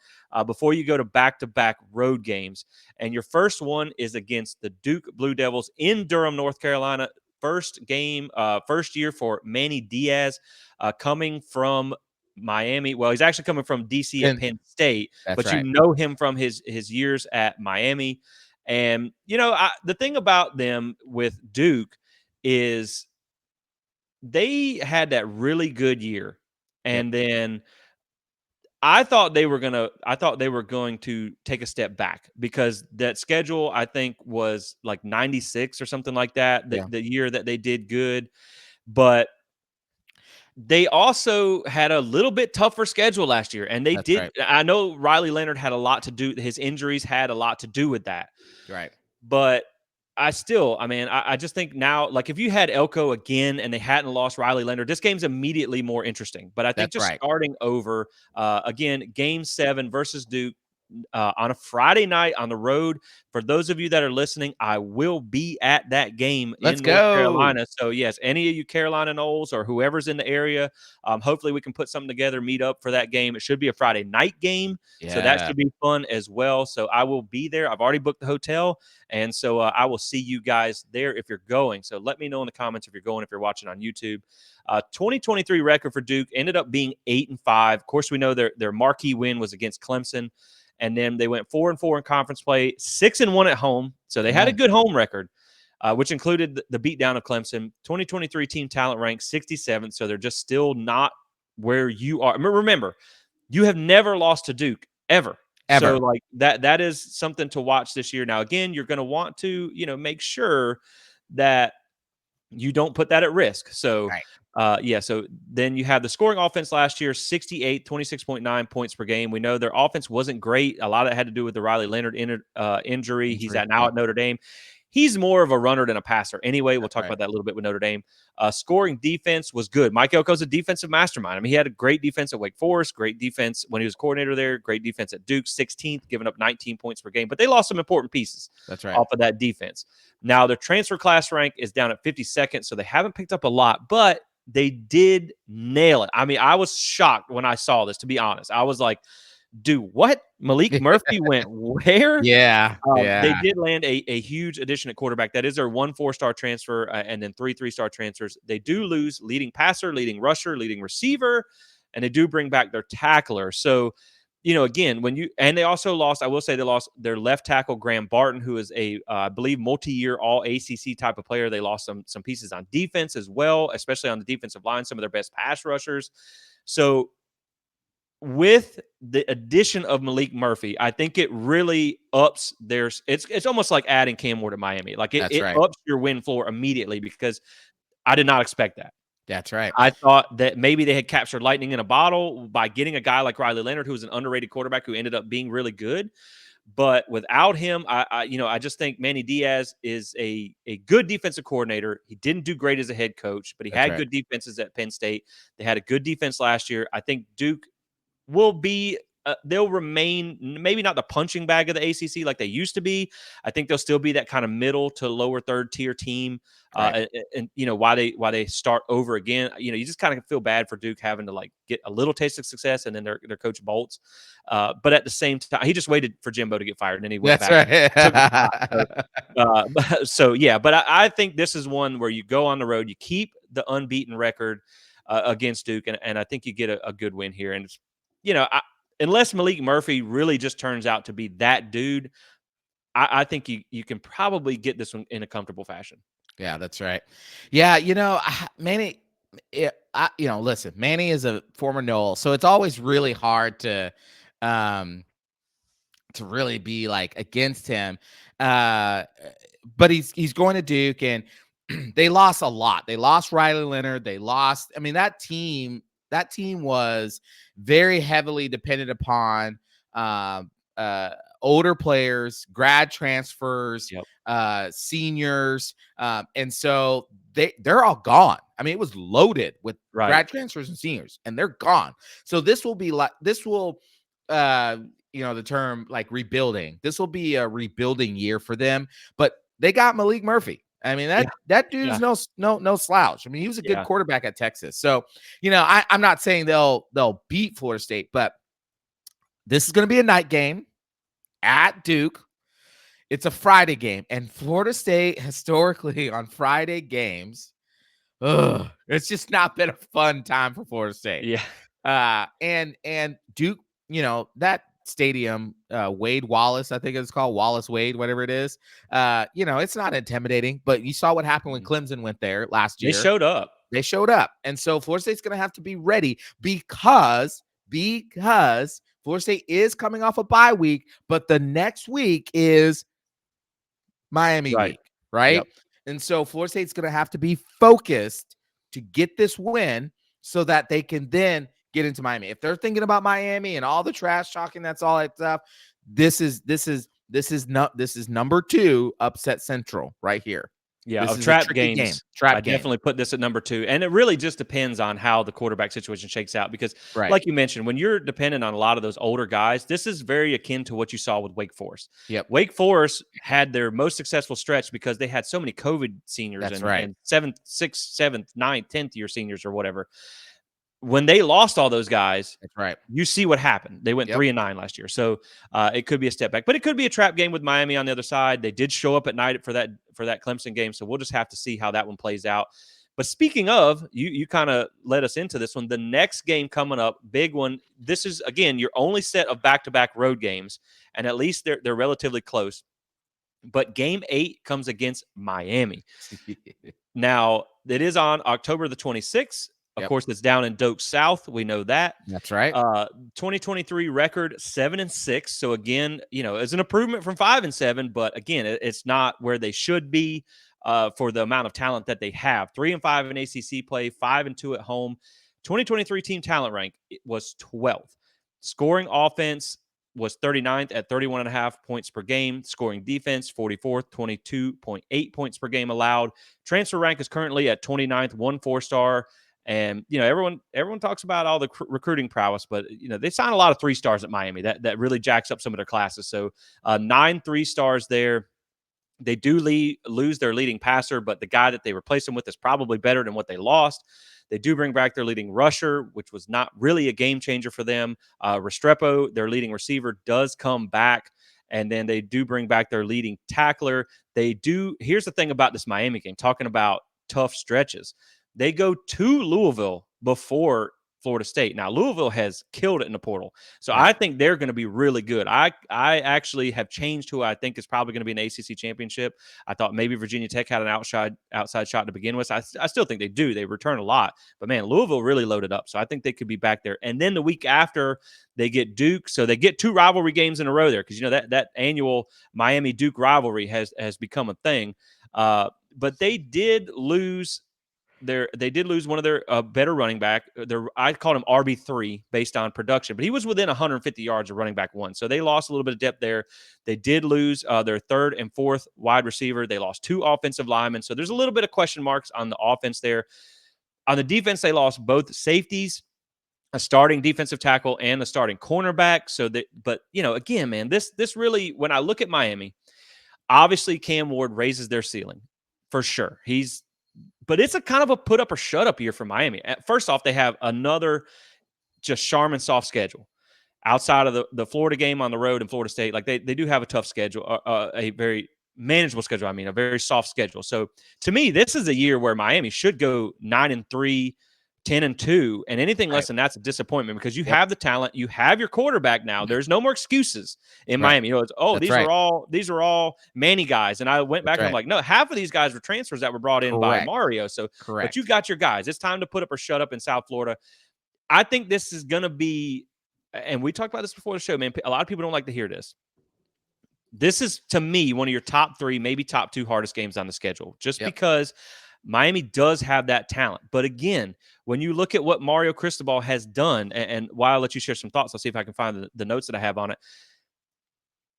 before you go to back-to-back road games. And your first one is against the Duke Blue Devils in Durham, North Carolina. First game, first year for Manny Diaz, coming from Miami. Well, he's actually coming from DC at And Penn State, that's but you right. know him from his years at Miami. And the thing about them with Duke is they had that really good year, Yep. and then I thought they were going to take a step back because that schedule I think was like 96 or something like that, Yeah. the year that they did good, but they also had a little bit tougher schedule last year, and they That's did. right. I know Riley Leonard had a lot to do. His injuries had a lot to do with that, Right. but I just think now, like if you had Elko again and they hadn't lost Riley Leonard, this game's immediately more interesting. But I think That's just right. starting over again, Game 7 versus Duke on a Friday night on the road. For those of you that are listening, I will be at that game Let's in North go. Carolina. So yes, any of you Carolina Knowles or whoever's in the area, hopefully we can put something together, meet up for that game. It should be a Friday night game, so that Yeah. should be fun as well. So I will be there. I've already booked the hotel, and so I will see you guys there if you're going. So let me know in the comments if you're going, if you're watching on YouTube. 2023 record for Duke ended up being 8-5. Of course, we know their marquee win was against Clemson. And then they went 4-4 in conference play, 6-1 at home. So they had a Yeah. good home record, which included the beatdown of Clemson. 2023 team talent ranked 67th. So they're just still not where you are. Remember, you have never lost to Duke ever. So Ever. like that is something to watch this year. Now, again, you're going to want to, make sure that you don't put that at risk. So, Right. so then you have the scoring offense last year, 68, 26.9 points per game. We know their offense wasn't great. A lot of it had to do with the Riley Leonard injury. He's Injury. at now Yep. at Notre Dame. He's more of a runner than a passer. Anyway, we'll That's talk right. about that a little bit with Notre Dame. Scoring defense was good. Mike Elko's a defensive mastermind. I mean, he had a great defense at Wake Forest, great defense when he was coordinator there, great defense at Duke, 16th, giving up 19 points per game. But they lost some important pieces That's right. off of that defense. Now, their transfer class rank is down at 52nd, so they haven't picked up a lot, but they did nail it. I mean, I was shocked when I saw this, to be honest. I was like, dude, what? Malik Murphy went where? Yeah. They Yeah. did land a huge addition at quarterback. That is their 1 4-star transfer and then 3 3-star transfers. They do lose leading passer, leading rusher, leading receiver, and they do bring back their tackler. So, again, they also lost, I will say they lost their left tackle, Graham Barton, who is I believe, multi-year all ACC type of player. They lost some pieces on defense as well, especially on the defensive line, some of their best pass rushers. So, with the addition of Malik Murphy, I think it really ups it's almost like adding Cam Ward to Miami. Like That's it right. ups your win floor immediately because I did not expect that. That's right. I thought that maybe they had captured lightning in a bottle by getting a guy like Riley Leonard, who was an underrated quarterback who ended up being really good. But without him, I just think Manny Diaz is a good defensive coordinator. He didn't do great as a head coach, but he That's had right. good defenses at Penn State. They had a good defense last year. I think Duke will be they'll remain maybe not the punching bag of the ACC like they used to be. I think they'll still be that kind of middle to lower third tier team. Right. And why they start over again. You just kind of feel bad for Duke having to like get a little taste of success, and then their coach bolts. But at the same time, he just waited for Jimbo to get fired, and then he went That's back and right. took the spot. So yeah, but I think this is one where you go on the road, you keep the unbeaten record against Duke, and I think you get a good win here. And it's, unless Malik Murphy really just turns out to be that dude, I think you can probably get this one in a comfortable fashion. Yeah, that's right. Yeah, Manny, listen, Manny is a former Noel, so it's always really hard um, to really be like against him. Uh, but he's going to Duke, and they lost a lot. They lost Riley Leonard. They lost. I mean, that team was very heavily dependent upon um, uh, older players, grad transfers, Yep. seniors, and so they're all gone. I mean, it was loaded with Right. grad transfers and seniors, and they're gone. So this will the term like rebuilding. This will be a rebuilding year for them, but they got Malik Murphy. I mean, Yeah. that dude is Yeah. no slouch. I mean, he was a good Yeah. quarterback at Texas. So, I'm not saying they'll beat Florida State, but this is going to be a night game at Duke. It's a Friday game, and Florida State historically on Friday games, it's just not been a fun time for Florida State. Yeah. And Duke, that stadium, Wade Wallace, I think it's called Wallace Wade, whatever it is. It's not intimidating, but you saw what happened when Mhm. Clemson went there last They year. showed up. They showed up, and so Florida State's going to have to be ready because Florida State is coming off a bye week, but the next week is Miami Right. week, right? Yep. And so Florida State's going to have to be focused to get this win so that they can then get into Miami. If they're thinking about Miami and all the trash talking, that's all that stuff. This is number 2 upset central right here. Yeah, This of is a trap tricky game. games, I Trap game. definitely put this at number 2, and it really just depends on how the quarterback situation shakes out because, Right. like you mentioned, when you're dependent on a lot of those older guys, this is very akin to what you saw with Wake Forest. Yep. Wake Forest had their most successful stretch because they had so many COVID seniors That's and right. and 7th, 6th, 7th, 9th, 10th year seniors or whatever. When they lost all those guys, That's right. you see what happened. They went Yep. 3-9 last year, so it could be a step back, but it could be a trap game with Miami on the other side. They did show up at night for that Clemson game, so we'll just have to see how that one plays out. But speaking of, you kind of led us into this one. The next game coming up, big one. This is again your only set of back-to-back road games, and at least they're relatively close. But game 8 comes against Miami. Now, it is on October the 26th. Of Yep. course, it's down in Doak South. We know that. That's right. 2023 record 7-6. So again, it's an improvement from 5-7, but again, it's not where they should be for the amount of talent that they have. 3-5 in ACC play, 5-2 at home. 2023 team talent rank was 12th. Scoring offense was 39th at 31.5 points per game. Scoring defense, 44th, 22.8 points per game allowed. Transfer rank is currently at 29th, 1 4-star. And everyone talks about all the recruiting prowess, but they sign a lot of 3-stars at Miami. That really jacks up some of their classes. So 9 3-stars there. They do lose their leading passer, but the guy that they replace him with is probably better than what they lost. They do bring back their leading rusher, which was not really a game changer for them. Restrepo, their leading receiver, does come back, and then they do bring back their leading tackler. Here's the thing about this Miami game, talking about tough stretches. They go to Louisville before Florida State. Now, Louisville has killed it in the portal. So Right. I think they're going to be really good. I actually have changed who I think is probably going to be an ACC championship. I thought maybe Virginia Tech had an outside shot to begin with. I still think they do. They return a lot. But, man, Louisville really loaded up. So I think they could be back there. And then the week after, they get Duke. So they get 2 rivalry games in a row there because, that annual Miami-Duke rivalry has become a thing. But they did lose one of their better running back. I called him RB3 based on production, but he was within 150 yards of running back 1. So they lost a little bit of depth there. They did lose their 3rd and 4th wide receiver. They lost 2 offensive linemen. So there's a little bit of question marks on the offense there. On the defense, they lost both safeties a starting defensive tackle and a starting cornerback. So that, but again, man, this really, when I look at Miami, obviously Cam Ward raises their ceiling for sure. But it's a kind of a put up or shut up year for Miami. First off, they have another just Charmin soft schedule outside of the Florida game on the road and Florida State. Like they do have a tough schedule, a very manageable schedule. I mean, a very soft schedule. So to me, this is a year where Miami should go 9-3, 10-2, and anything less Right. than that's a disappointment because you Yep. have the talent, you have your quarterback now. There's no more excuses in Right. Miami. It's, oh, That's these right. are all Manny guys, and I went That's back and I'm right. like, no, half of these guys were transfers that were brought in by Correct. Mario. So, but you Correct. got your guys. It's time to put up or shut up in South Florida. I think this is going to be, and we talked about this before the show, man. A lot of people don't like to hear this. This is, to me, one of your top 3, maybe top 2 hardest games on the schedule, just Yep. because Miami does have that talent. But again, when you look at what Mario Cristobal has done, and while I'll let you share some thoughts, I'll see if I can find the notes that I have on it.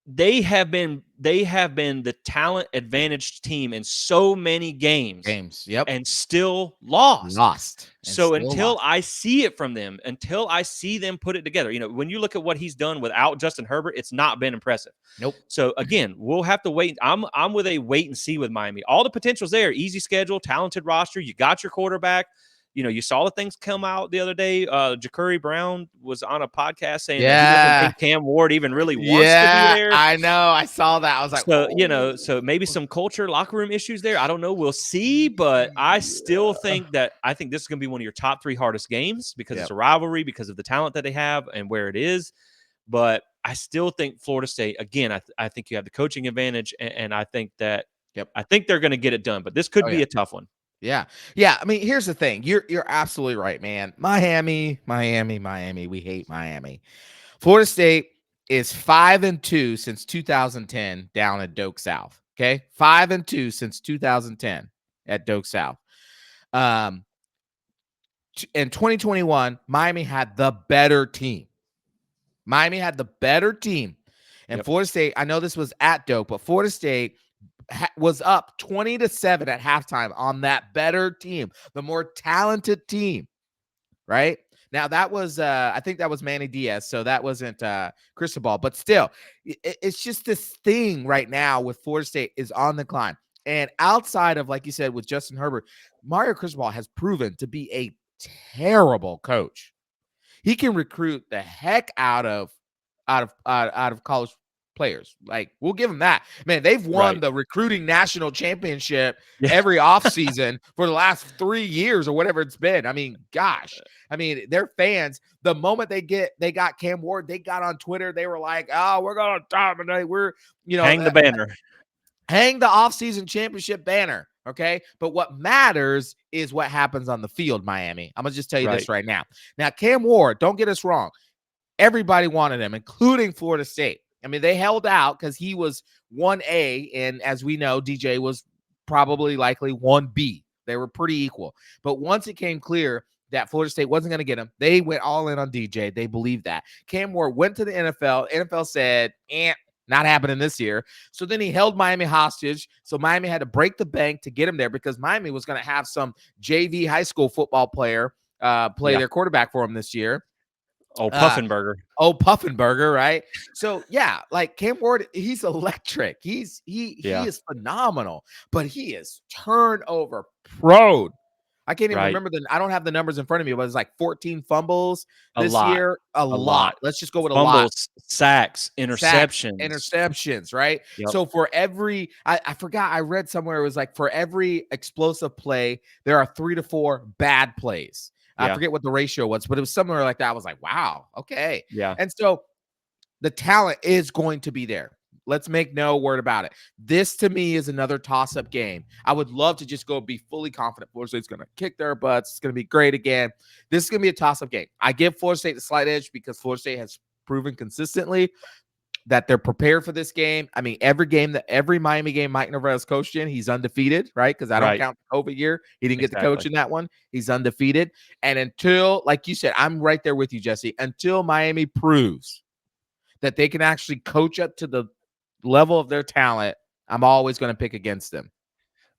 They have been the talent advantaged team in so many games Games. Yep. and still lost. Lost. And So still until lost. I see it from them, until I see them put it together, when you look at what he's done without Justin Herbert, it's not been impressive. Nope. So again, we'll have to wait. I'm with a wait and see with Miami. All the potential's there. Easy schedule, talented roster. You got your quarterback. You saw the things come out the other day. Ja'Cory Brown was on a podcast saying that he doesn't Yeah. think Cam Ward even really wants to be Yeah. there. I know. I saw that. I was like, So, oh. so maybe some culture, locker room issues there. I don't know. We'll see. But I still Yeah. think this is going to be one of your top 3 hardest games because it's Yep. a rivalry, because of the talent that they have and where it is. But I still think Florida State, again, I think you have the coaching advantage. And I think that Yep. they're going to get it done. But this could Oh, be yeah. a tough one. Yeah. Yeah. I mean, here's the thing. You're absolutely right, man. Miami. We hate Miami. Florida State is 5-2 since 2010 down at Doak South. Okay. 5-2 since 2010 at Doak South. In 2021, Miami had the better team. And Yep. Florida State, I know this was at Doak, but Florida State was up 20-7 at halftime on that better team, the more talented team, right? Now that was I think that was Manny Diaz, so that wasn't Cristobal, but still, it's just this thing right now with Florida State is on the climb. And outside of, like you said, with Justin Herbert, Mario Cristobal has proven to be a terrible coach. He can recruit the heck out of college players. Like, we'll give them that. Man, they've won Right. the recruiting national championship Yeah. every offseason for the last 3 years or whatever it's been. I mean, gosh. I mean, their fans, the moment they got Cam Ward, they got on Twitter. They were like, oh, we're going to dominate. We're, Hang the banner. hang the offseason championship banner. Okay. But what matters is what happens on the field, Miami. I'm going to just tell you this right now. Now, Cam Ward, don't get us wrong. Everybody wanted him, including Florida State. I mean, they held out because he was 1A, and as we know, DJ was probably likely 1B. They were pretty equal. But once it came clear that Florida State wasn't going to get him, they went all in on DJ. They believed that. Cam Ward went to the NFL. NFL said, not happening this year. So then he held Miami hostage. So Miami had to break the bank to get him there because Miami was going to have some JV high school football player play their quarterback for him this year. Puffenberger. Puffenberger, right? So yeah, like Cam Ward, he's electric. He is phenomenal, but he is turnover prone. I can't even remember I don't have the numbers in front of me, but it's like 14 fumbles this year. A lot. Let's just go with fumbles, a lot. Sacks, interceptions, right? Yep. So for every, I forgot, I read somewhere it was like for every explosive play, there are 3 to 4 bad plays. I forget what the ratio was, but it was somewhere like that. I was like, wow, okay. Yeah. And so the talent is going to be there. Let's make no word about it. This, to me, is another toss-up game. I would love to just go be fully confident Florida State's going to kick their butts. It's going to be great again. This is going to be a toss-up game. I give Florida State the slight edge because Florida State has proven consistently that they're prepared for this game. I mean, every Miami game Mike Norvell's coached in, he's undefeated, right? Because I don't count the COVID year. He didn't get the coach in that one. He's undefeated. And until, like you said, I'm right there with you, Jesse, until Miami proves that they can actually coach up to the level of their talent, I'm always going to pick against them.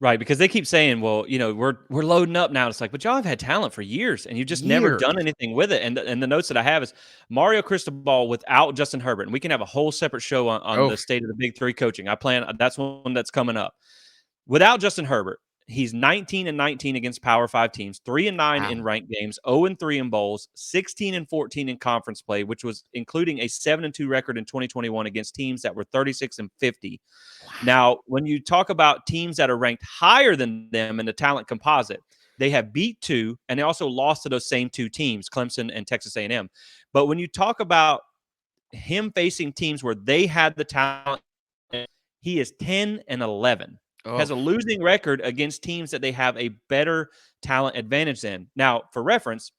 Right, because they keep saying, "Well, we're loading up now." It's like, but y'all have had talent for years, and you've just never Years. done anything with it. And the notes that I have is Mario Cristobal without Justin Herbert, and we can have a whole separate show on Oh, the state of the Big Three coaching. I plan that's one that's coming up. Without Justin Herbert, he's 19-19 against Power 5 teams, 3-9 in wow. ranked games, 0-3 in bowls, 16-14 in conference play, which was including a 7-2 record in 2021 against teams that were 36-50. Wow. Now, when you talk about teams that are ranked higher than them in the talent composite, they have beat two, and they also lost to those same two teams, Clemson and Texas A&M. But when you talk about him facing teams where they had the talent, he is 10-11. Oh, Has a losing record against teams that they have a better talent advantage in. Now, for reference,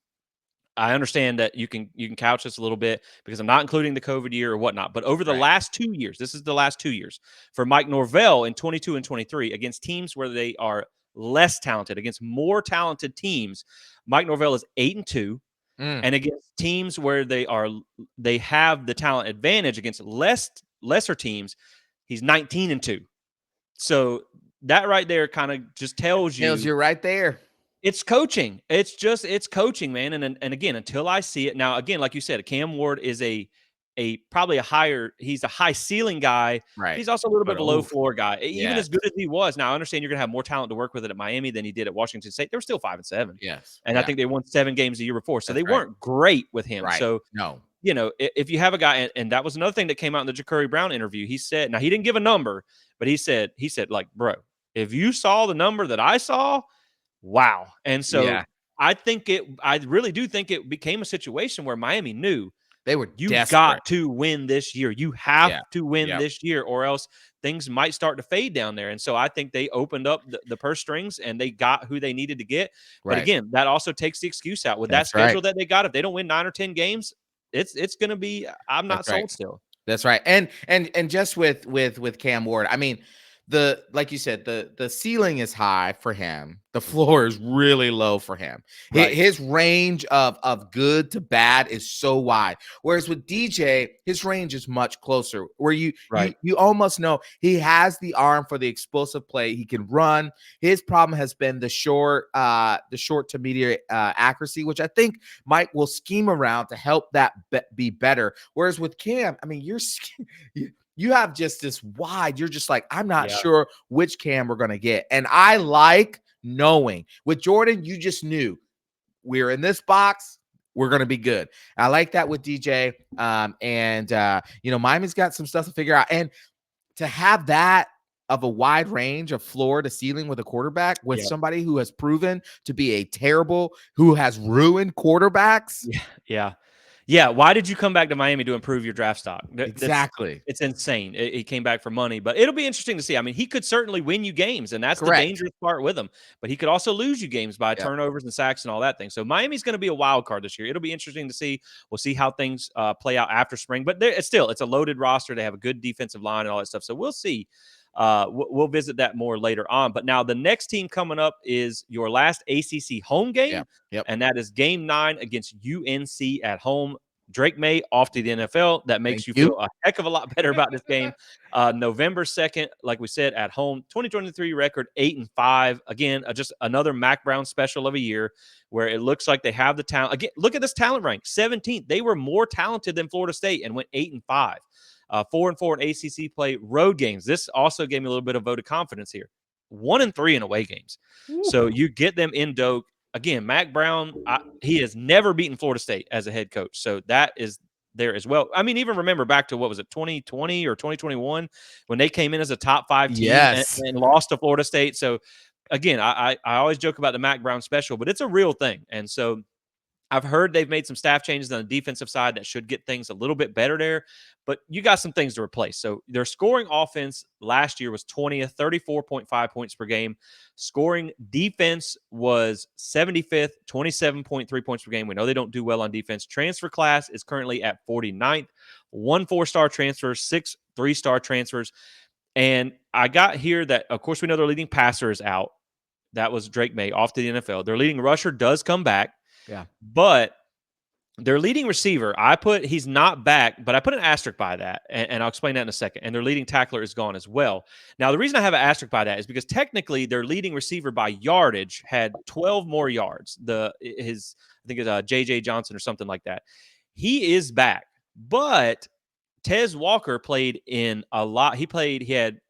I understand that you can couch this a little bit because I'm not including the COVID year or whatnot. But over the right. last 2 years, this is the last 2 years for Mike Norvell in 22 and 23 against teams where they are less talented, against more talented teams. Mike Norvell is 8-2, Mm. and against teams where they have the talent advantage against lesser teams, he's 19-2. So that right there kind of just tells Nails you you right there. it's coaching. It's coaching, man. And again, until I see it now, again, like you said, Cam Ward is a probably a higher. He's a high ceiling guy. But Right. he's also a little bit But below oh, floor guy. Even yes. as good as he was, now I understand you're gonna have more talent to work with it at Miami than he did at Washington State. They were still 5-7, Yes. and I Yeah. think they won 7 games the year before, so That's they right. weren't great with him. Right. So No. if you have a guy, and that was another thing that came out in the Ja'Curry Brown interview. He said, now he didn't give a number, but he said like, bro, if you saw the number that I saw, wow. And so Yeah. I really do think it became a situation where Miami knew They were you desperate. got to win this year. You have Yeah. to win Yep. this year, or else things might start to fade down there. And so I think they opened up the purse strings and they got who they needed to get. But Right. again, that also takes the excuse out with that That's right. schedule that they got. If they don't win 9 or 10 games, it's going to be. I'm That's not right. sold still. That's right. And just with Cam Ward, I mean, the like you said, the ceiling is high for him. The floor is really low for him. Right. His range of good to bad is so wide. Whereas with DJ, his range is much closer. Where Right. you almost know he has the arm for the explosive play. He can run. His problem has been the short to medium accuracy, which I think Mike will scheme around to help that be better. Whereas with Cam, I mean, you have just this wide. You're just like, I'm not Yeah. sure which Cam we're gonna get, and I like knowing. With Jordan, you just knew we're in this box. We're gonna be good. I like that with DJ. And Miami's got some stuff to figure out, and to have that of a wide range of floor to ceiling with a quarterback with Yeah. somebody who has proven to be who has ruined quarterbacks. Yeah. Yeah. Yeah, why did you come back to Miami to improve your draft stock? That's Exactly. it's insane. He came back for money, but it'll be interesting to see. I mean, he could certainly win you games, and that's the Correct. dangerous part with him. But he could also lose you games by Yep. turnovers and sacks and all that thing. So Miami's going to be a wild card this year. It'll be interesting to see. We'll see how things play out after spring. But it's a loaded roster. They have a good defensive line and all that stuff. So we'll see. We'll visit that more later on. But now the next team coming up is your last ACC home game, Yep. Yep. and that is Game 9 against UNC at home. Drake May off to the NFL. That Thank makes you you. feel a heck of a lot better about this game. November 2nd, like we said, at home, 2023 record 8-5. Again, just another Mac Brown special of a year where it looks like they have the talent. Again, look at this talent rank 17th. They were more talented than Florida State and went 8-5. 4-4 in ACC play, road games. This also gave me a little bit of vote of confidence here. 1-3 in away games. Woo. So you get them in Doak. Again, Mac Brown, he has never beaten Florida State as a head coach. So that is there as well. I mean, even remember back to what was it, 2020 or 2021 when they came in as a top 5 team and, Yes. and lost to Florida State. So again, I always joke about the Mac Brown special, but it's a real thing. And so I've heard they've made some staff changes on the defensive side that should get things a little bit better there, but you got some things to replace. So their scoring offense last year was 20th, 34.5 points per game. Scoring defense was 75th, 27.3 points per game. We know they don't do well on defense. Transfer class is currently at 49th, 1 4-star transfer, 6 3-star transfers. And I got here that, of course, we know their leading passer is out. That was Drake May off to the NFL. Their leading rusher does come back. Yeah. But Their leading receiver, he's not back, but I put an asterisk by that, and I'll explain that in a second. And their leading tackler is gone as well. Now, the reason I have an asterisk by that is because technically their leading receiver by yardage had 12 more yards. I think it's J.J. Johnson or something like that. He is back, but Tez Walker played in a lot. He had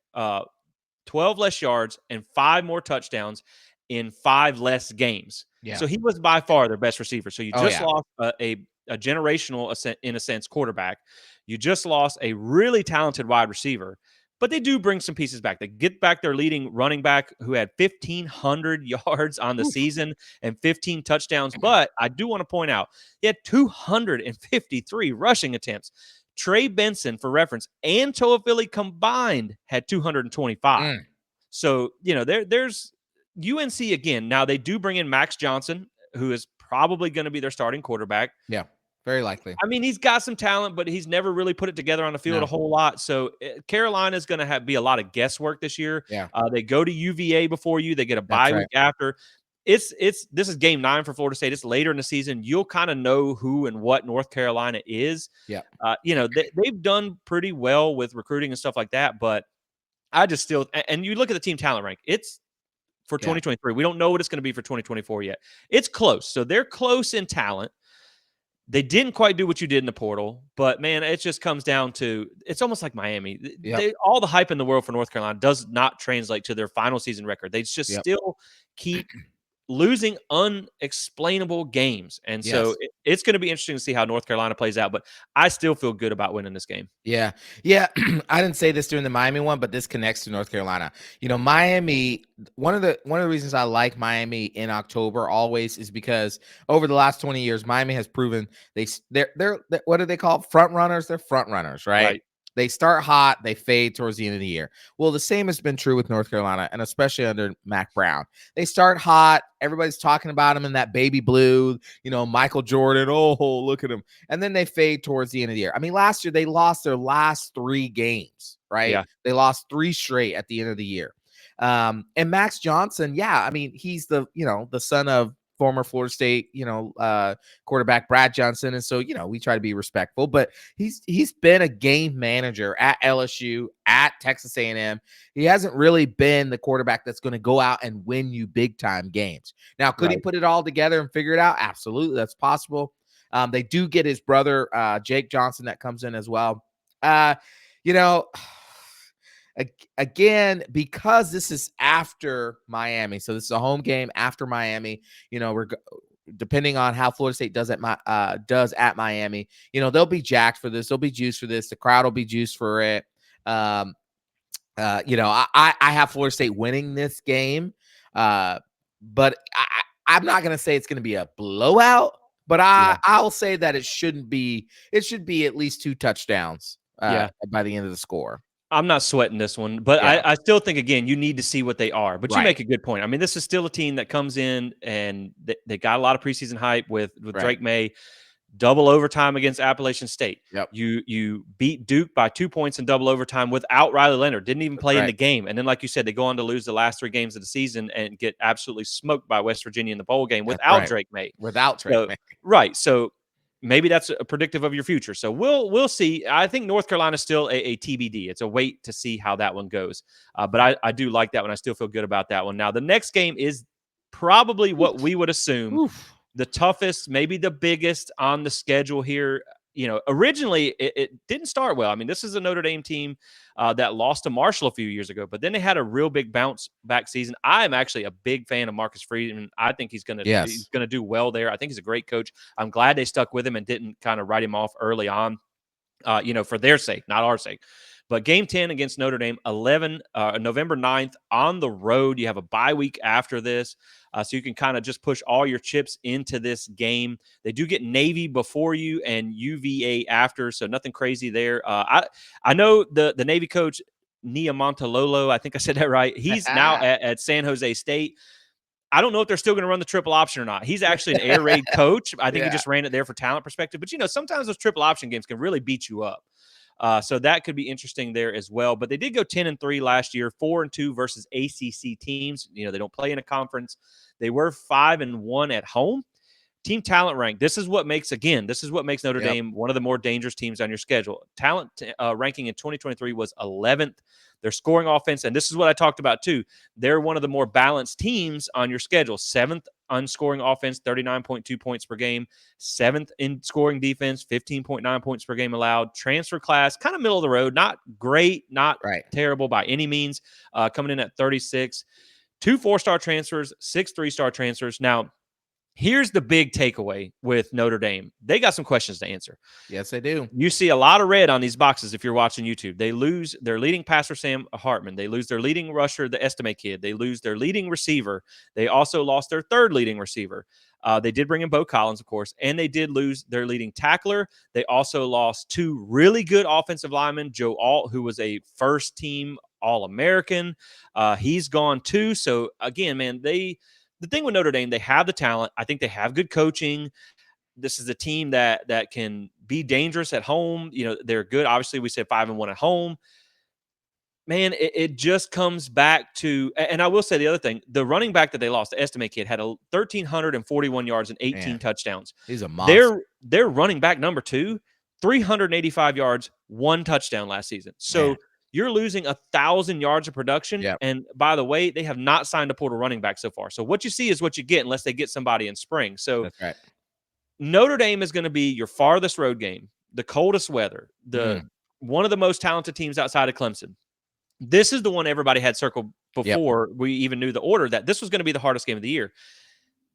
12 less yards and 5 more touchdowns in 5 less games. Yeah. So he was by far their best receiver. So you Oh just yeah. lost a generational, in a sense, quarterback. You just lost a really talented wide receiver, but they do bring some pieces back. They get back their leading running back who had 1,500 yards on the Oof. season and 15 touchdowns. But I do want to point out he had 253 rushing attempts. Trey Benson, for reference, and Toa Philly combined had 225. Mm. So, there's UNC again. Now, they do bring in Max Johnson, who is probably going to be their starting quarterback. Yeah. Very likely. I mean, he's got some talent, but he's never really put it together on the field a No. whole lot. So Carolina's going to be a lot of guesswork this year. Yeah. They go to UVA before you. They get a That's bye right. week after. This is game 9 for Florida State. It's later in the season. You'll kind of know who and what North Carolina is. Yeah. They've done pretty well with recruiting and stuff like that, but I just still, and you look at the team talent rank. It's for Yeah. 2023. We don't know what it's going to be for 2024 yet. It's close. So they're close in talent. They didn't quite do what you did in the portal, but man, it just comes down to it's almost like Miami. Yep. All the hype in the world for North Carolina does not translate to their final season record. They just Yep. still keep losing unexplainable games. And so Yes. it's going to be interesting to see how North Carolina plays out, but I still feel good about winning this game. Yeah. Yeah. I didn't say this during the Miami one, but this connects to North Carolina. Miami, one of the reasons I like Miami in October always is because over the last 20 years, Miami has proven they're what do they call it? Front runners? They're front runners, right? Right. They start hot, they fade towards the end of the year. Well, the same has been true with North Carolina, and especially under Mac Brown. They start hot, everybody's talking about him in that baby blue, Michael Jordan. Oh, look at him. And then they fade towards the end of the year. I mean, last year they lost their last 3 games, right? Yeah. They lost 3 straight at the end of the year. And Max Johnson, yeah, I mean, he's the son of former Florida State, quarterback Brad Johnson. And so, we try to be respectful, but he's been a game manager at LSU, at Texas A&M. He hasn't really been the quarterback that's going to go out and win you big time games. Now, could he Right. put it all together and figure it out? Absolutely. That's possible. They do get his brother, Jake Johnson, that comes in as well. You know, again, because this is after Miami, so this is a home game after Miami. We're depending on how Florida State does at Miami. They'll be jacked for this. They'll be juiced for this. The crowd will be juiced for it. I have Florida State winning this game, but I'm not going to say it's going to be a blowout. But Yeah. I'll say that it shouldn't be. It should be at least 2 touchdowns Yeah. by the end of the score. I'm not sweating this one, but Yeah. I still think, again, you need to see what they are. But you Right. make a good point. I mean, this is still a team that comes in and they got a lot of preseason hype with Right. Drake May. Double overtime against Appalachian State. Yep. You beat Duke by 2 points in double overtime without Riley Leonard. Didn't even play in right. the game. And then, like you said, they go on to lose the last 3 games of the season and get absolutely smoked by West Virginia in the bowl game That's without right. Drake May. Without Drake So, May. right. So maybe that's a predictive of your future. So we'll see. I think North Carolina is still a TBD. It's a wait to see how that one goes. But I do like that one. I still feel good about that one. Now, the next game is probably what we would assume the toughest, maybe the biggest on the schedule here. Originally it didn't start well. I mean, this is a Notre Dame team that lost to Marshall a few years ago, but then they had a real big bounce back season. I am actually a big fan of Marcus Freeman. I think he's going to do well there. I think he's a great coach. I'm glad they stuck with him and didn't kind of write him off early on, for their sake, not our sake. But game 10 against Notre Dame, November 9th on the road. You have a bye week after this, so you can kind of just push all your chips into this game. They do get Navy before you and UVA after, so nothing crazy there. I know the Navy coach, Nia Montalolo, I think I said that right. He's now at San Jose State. I don't know if they're still going to run the triple option or not. He's actually an air raid coach. I think he just ran it there for talent perspective. But, sometimes those triple option games can really beat you up. So that could be interesting there as well. But they did go 10-3 last year, 4-2 versus ACC teams. They don't play in a conference. They were 5-1 at home. team talent rank. This is what makes Notre Yep. Dame one of the more dangerous teams on your schedule. Talent ranking in 2023 was 11th. Their scoring offense, and this is what I talked about too. They're one of the more balanced teams on your schedule. 7th on scoring offense, 39.2 points per game. 7th in scoring defense, 15.9 points per game allowed. Transfer class, kind of middle of the road, not great, not Right. terrible by any means. Coming in at 36. 2 4-star transfers, 6 3-star transfers. Now, here's the big takeaway with Notre Dame. They got some questions to answer. Yes, they do. You see a lot of red on these boxes if you're watching YouTube. They lose their leading passer, Sam Hartman. They lose their leading rusher, the Estime kid. They lose their leading receiver. They also lost their third leading receiver. They did bring in Bo Collins, of course, and they did lose their leading tackler. They also lost 2 really good offensive linemen, Joe Alt, who was a first-team All-American. He's gone too. So, again, man, the thing with Notre Dame, they have the talent. I think they have good coaching. This is a team that can be dangerous at home. They're good. Obviously, we said 5-1 at home. Man, it just comes back to, and I will say the other thing, the running back that they lost, the Estime kid, had 1,341 yards and 18 Man, touchdowns. he's a monster. Their running back number 2, 385 yards, 1 touchdown last season. Man. So you're losing 1,000 yards of production. Yep. And by the way, they have not signed a portal running back so far. So what you see is what you get unless they get somebody in spring. So That's right. Notre Dame is going to be your farthest road game, the coldest weather, the one of the most talented teams outside of Clemson. This is the one everybody had circled Yep. before we even knew the order, that this was going to be the hardest game of the year.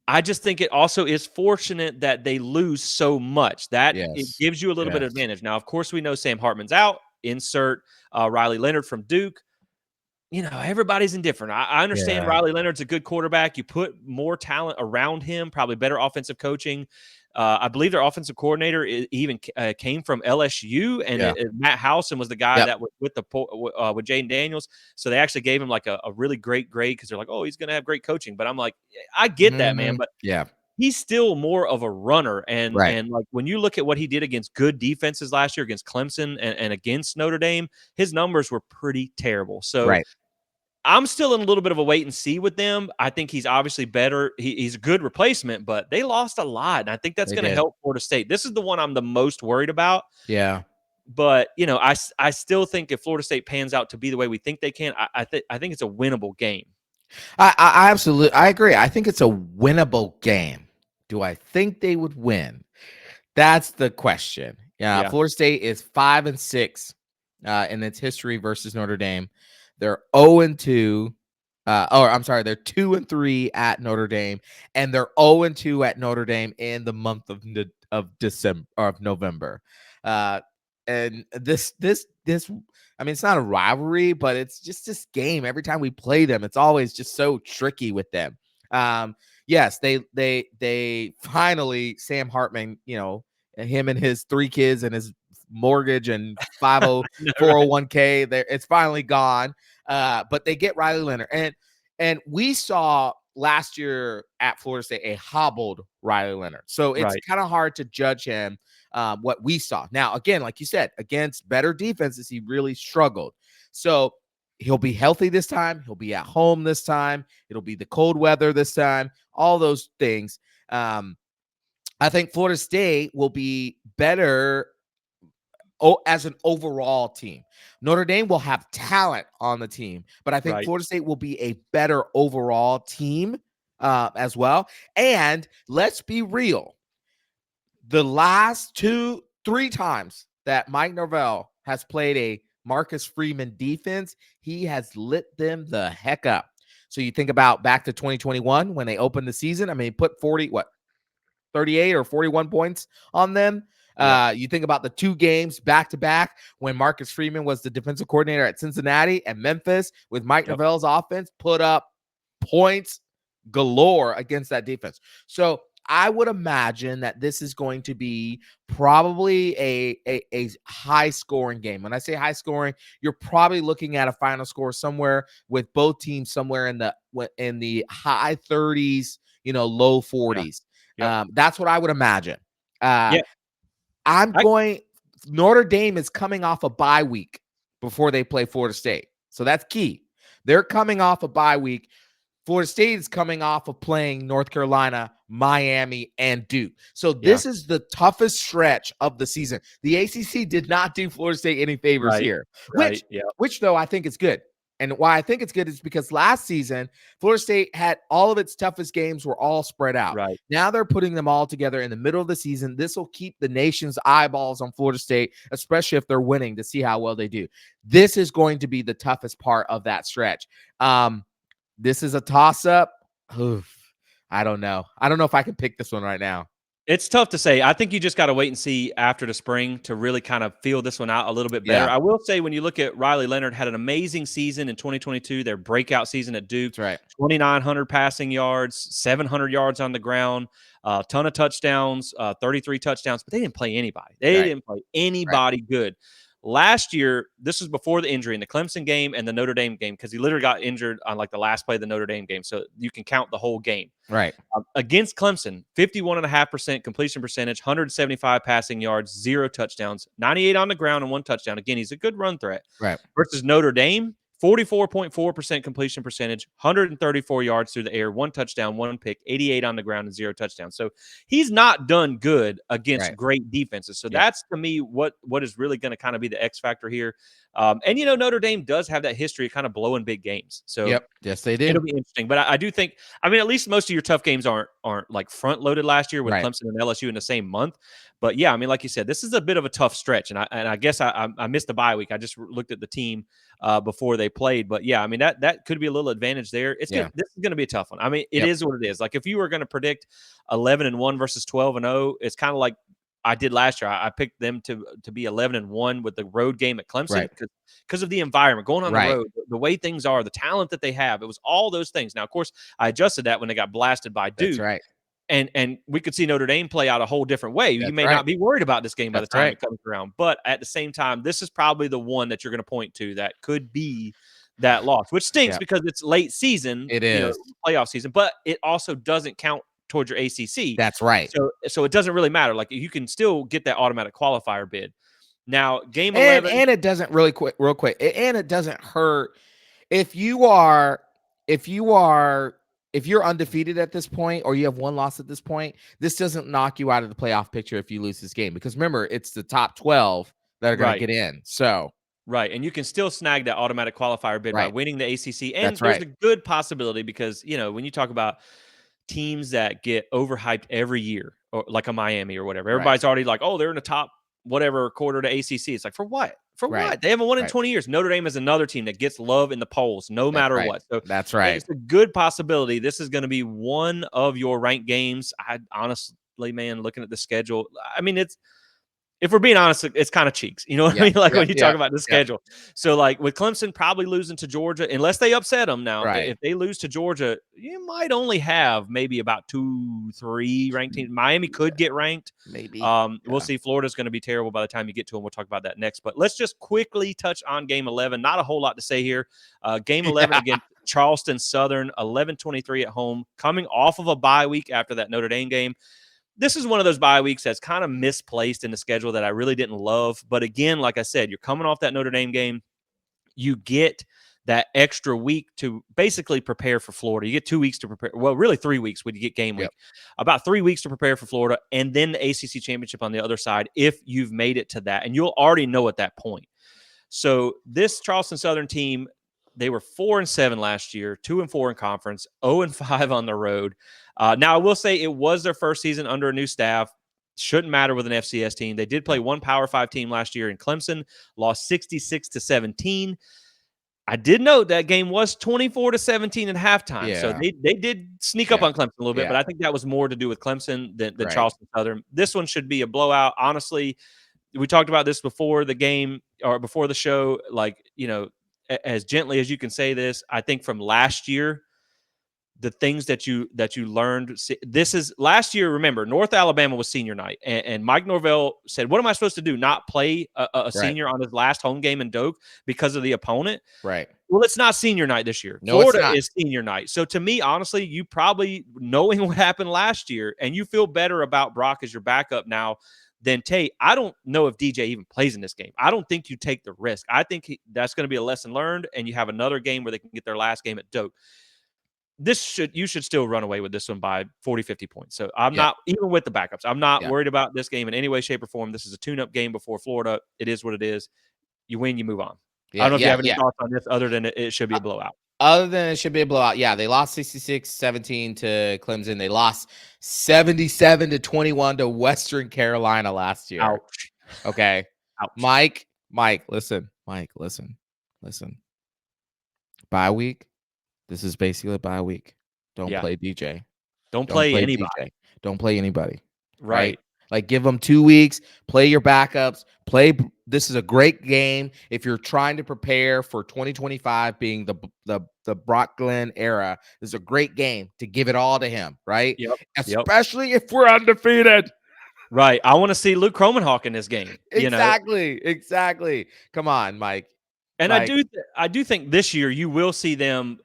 I just think it also is fortunate that they lose so much. That it Yes. gives you a little bit of Yes. advantage. Now, of course, we know Sam Hartman's out. Insert Riley Leonard from Duke. Everybody's indifferent. I understand Yeah. Riley Leonard's a good quarterback. You put more talent around him, probably better offensive coaching. I believe their offensive coordinator even came from LSU, and Yeah. Matt Howson was the guy Yep. that was with with Jaden Daniels. So they actually gave him like a really great grade because they're like, oh, he's going to have great coaching. But I'm like, I get that, man, but Yeah. he's still more of a runner. And Right. and like when you look at what he did against good defenses last year, against Clemson and against Notre Dame, his numbers were pretty terrible. So Right. I'm still in a little bit of a wait and see with them. I think he's obviously better. He's a good replacement, but they lost a lot, and I think that's They going to did. help Florida State. This is the one I'm the most worried about. Yeah. But I still think if Florida State pans out to be the way we think they can, I think it's a winnable game. I absolutely agree. I think it's a winnable game. Do I think they would win? That's the question. Yeah. Yeah. Florida State is 5-6 in its history versus Notre Dame. They're 0-2. I'm sorry, they're 2-3 at Notre Dame, and they're 0-2 at Notre Dame in the month of December or of November. And this, I mean, it's not a rivalry, but it's just this game. Every time we play them, it's always just so tricky with them. Yes, they finally, Sam Hartman, him and his 3 kids and his mortgage and 401k, it's finally gone. But they get Riley Leonard, and we saw last year at Florida State a hobbled Riley Leonard, so it's Right. kind of hard to judge him. What we saw now, again, like you said, against better defenses, he really struggled. So he'll be healthy this time. He'll be at home this time. It'll be the cold weather this time. All those things. I think Florida State will be better as an overall team. Notre Dame will have talent on the team, but I think Right. Florida State will be a better overall team as well. And let's be real. The last 2-3 times that Mike Norvell has played a Marcus Freeman defense, he has lit them the heck up. So you think about back to 2021 when they opened the season. I mean, put 38 or 41 points on them. Yep. You think about the 2 games back to back when Marcus Freeman was the defensive coordinator at Cincinnati and Memphis with Mike Yep. Norvell's offense, put up points galore against that defense. So I would imagine that this is going to be probably a high scoring game. When I say high scoring, you're probably looking at a final score somewhere with both teams somewhere in the high 30s, low 40s. Yep. That's what I would imagine. Yeah. Notre Dame is coming off a bye week before they play Florida State. So that's key. They're coming off a bye week. Florida State is coming off of playing North Carolina Miami, and Duke. So Yeah. this is the toughest stretch of the season. The ACC did not do Florida State any favors Right. here, Right. Yeah. which though I think is good. And why I think it's good is because last season, Florida State had all of its toughest games were all spread out. Right. Now they're putting them all together in the middle of the season. This will keep the nation's eyeballs on Florida State, especially if they're winning, to see how well they do. This is going to be the toughest part of that stretch. This is a toss-up. Oof. I don't know. I don't know if I can pick this one right now. It's tough to say. I think you just got to wait and see after the spring to really kind of feel this one out a little bit better. Yeah. I will say when you look at Riley Leonard had an amazing season in 2022, their breakout season at Duke. That's right. 2,900 passing yards, 700 yards on the ground, a ton of touchdowns, 33 touchdowns, but they didn't play anybody. They didn't play anybody good. Last year, this was before the injury in the Clemson game and the Notre Dame game because he literally got injured on like the last play of the Notre Dame game. So you can count the whole game. Right. Against Clemson, 51.5% completion percentage, 175 passing yards, 0 touchdowns, 98 on the ground and 1 touchdown. Again, he's a good run threat. Right. Versus Notre Dame, 44.4% completion percentage, 134 yards through the air, 1 touchdown, 1 pick, 88 on the ground, and 0 touchdowns. So he's not done good against great defenses. So that's, to me, what is really going to kind of be the X factor here. And, Notre Dame does have that history of kind of blowing big games. So yes, they do. it'll be interesting. But I do think, at least most of your tough games aren't like front loaded last year with Clemson and LSU in the same month. But yeah, like you said, this is a bit of a tough stretch. And I guess I missed the bye week. I just looked at the team before they played. But yeah, that could be a little advantage there. This is going to be a tough one. It is what it is. Like if you were going to predict 11-1 versus 12-0, it's kind of like I did last year. I picked them to be 11-1 with the road game at Clemson because of the environment going on the road, the way things are, the talent that they have. It was all those things. Now, of course, I adjusted that when they got blasted by Duke. That's right. And we could see Notre Dame play out a whole different way. You may not be worried about this game by the time it comes around. But at the same time, this is probably the one that you're going to point to that could be that loss, which stinks because it's late season. It is playoff season, but it also doesn't count towards your ACC. That's right. So it doesn't really matter. Like you can still get that automatic qualifier bid. Now, game 11, and it doesn't real quick, and it doesn't hurt if you're undefeated at this point or you have one loss at this point. This doesn't knock you out of the playoff picture if you lose this game because remember, it's the top 12 that are going to get in. So. Right, and you can still snag that automatic qualifier bid by winning the ACC. And That's there's a good possibility because, when you talk about teams that get overhyped every year, or like a Miami or whatever, everybody's already like, oh, they're in the top whatever quarter to ACC. It's like, for what? For what? They haven't won in 20 years. Notre Dame is another team that gets love in the polls no matter what. So that's right. It's a good possibility. This is going to be one of your ranked games. I honestly, man, looking at the schedule, if we're being honest, it's kind of cheeks. You know what I mean? Like when you talk about the schedule. So like with Clemson probably losing to Georgia, unless they upset them now. If they lose to Georgia, you might only have maybe about 2-3 ranked teams. Miami could get ranked. Maybe. We'll see. Florida's going to be terrible by the time you get to them. We'll talk about that next. But let's just quickly touch on game 11. Not a whole lot to say here. Game 11 against Charleston Southern, 11-23 at home, coming off of a bye week after that Notre Dame game. This is one of those bye weeks that's kind of misplaced in the schedule that I really didn't love. But again, like I said, you're coming off that Notre Dame game. You get that extra week to basically prepare for Florida. You get 2 weeks to prepare. Well, really 3 weeks when you get game week. About 3 weeks to prepare for Florida, and then the ACC championship on the other side if you've made it to that. And you'll already know at that point. So this Charleston Southern team, they were 4-7 last year, 2-4 in conference, 0-5 on the road. Now, I will say it was their first season under a new staff. Shouldn't matter with an FCS team. They did play one Power 5 team last year in Clemson, lost 66-17. I did note that game was 24-17 at halftime. So they did sneak up on Clemson a little bit, but I think that was more to do with Clemson than Charleston Southern. This one should be a blowout. Honestly, we talked about this before the game or before the show. Like, as gently as you can say this, I think from last year, the things that you learned. This is last year. Remember, North Alabama was senior night, and Mike Norvell said, "What am I supposed to do? Not play a senior on his last home game in Doak because of the opponent?" Right. Well, it's not senior night this year. No, Florida is senior night. So to me, honestly, you probably knowing what happened last year, and you feel better about Brock as your backup now than Tate. I don't know if DJ even plays in this game. I don't think you take the risk. I think that's going to be a lesson learned, and you have another game where they can get their last game at Doak. you should still run away with this one by 40, 50 points. So I'm Yeah, not, even with the backups, I'm not yeah, worried about this game in any way, shape, or form. This is a tune-up game before Florida. It is what it is. You win, you move on. I yeah, don't know if you yeah, have any yeah. thoughts on this other than it should be Uh, a blowout. Other than it should be a blowout. Yeah, they lost 66-17 to Clemson. They lost 77-21 to Western Carolina last year. Ouch. Okay. Ouch. Mike, listen. Mike, listen. Listen. Bye week. This is basically a bye week. Don't Yeah. play DJ. Don't Don't play play anybody. DJ. Don't play anybody. Right? Right. Like give them 2 weeks, play your backups, this is a great game if you're trying to prepare for 2025 being the Brock Glenn era. This is a great game to give it all to him, right? Yep. Yep. Especially if we're undefeated. Right. I want to see Luke Kromenhoek in this game, you know. Exactly. Come on, Mike. And Mike. I do think this year you will see them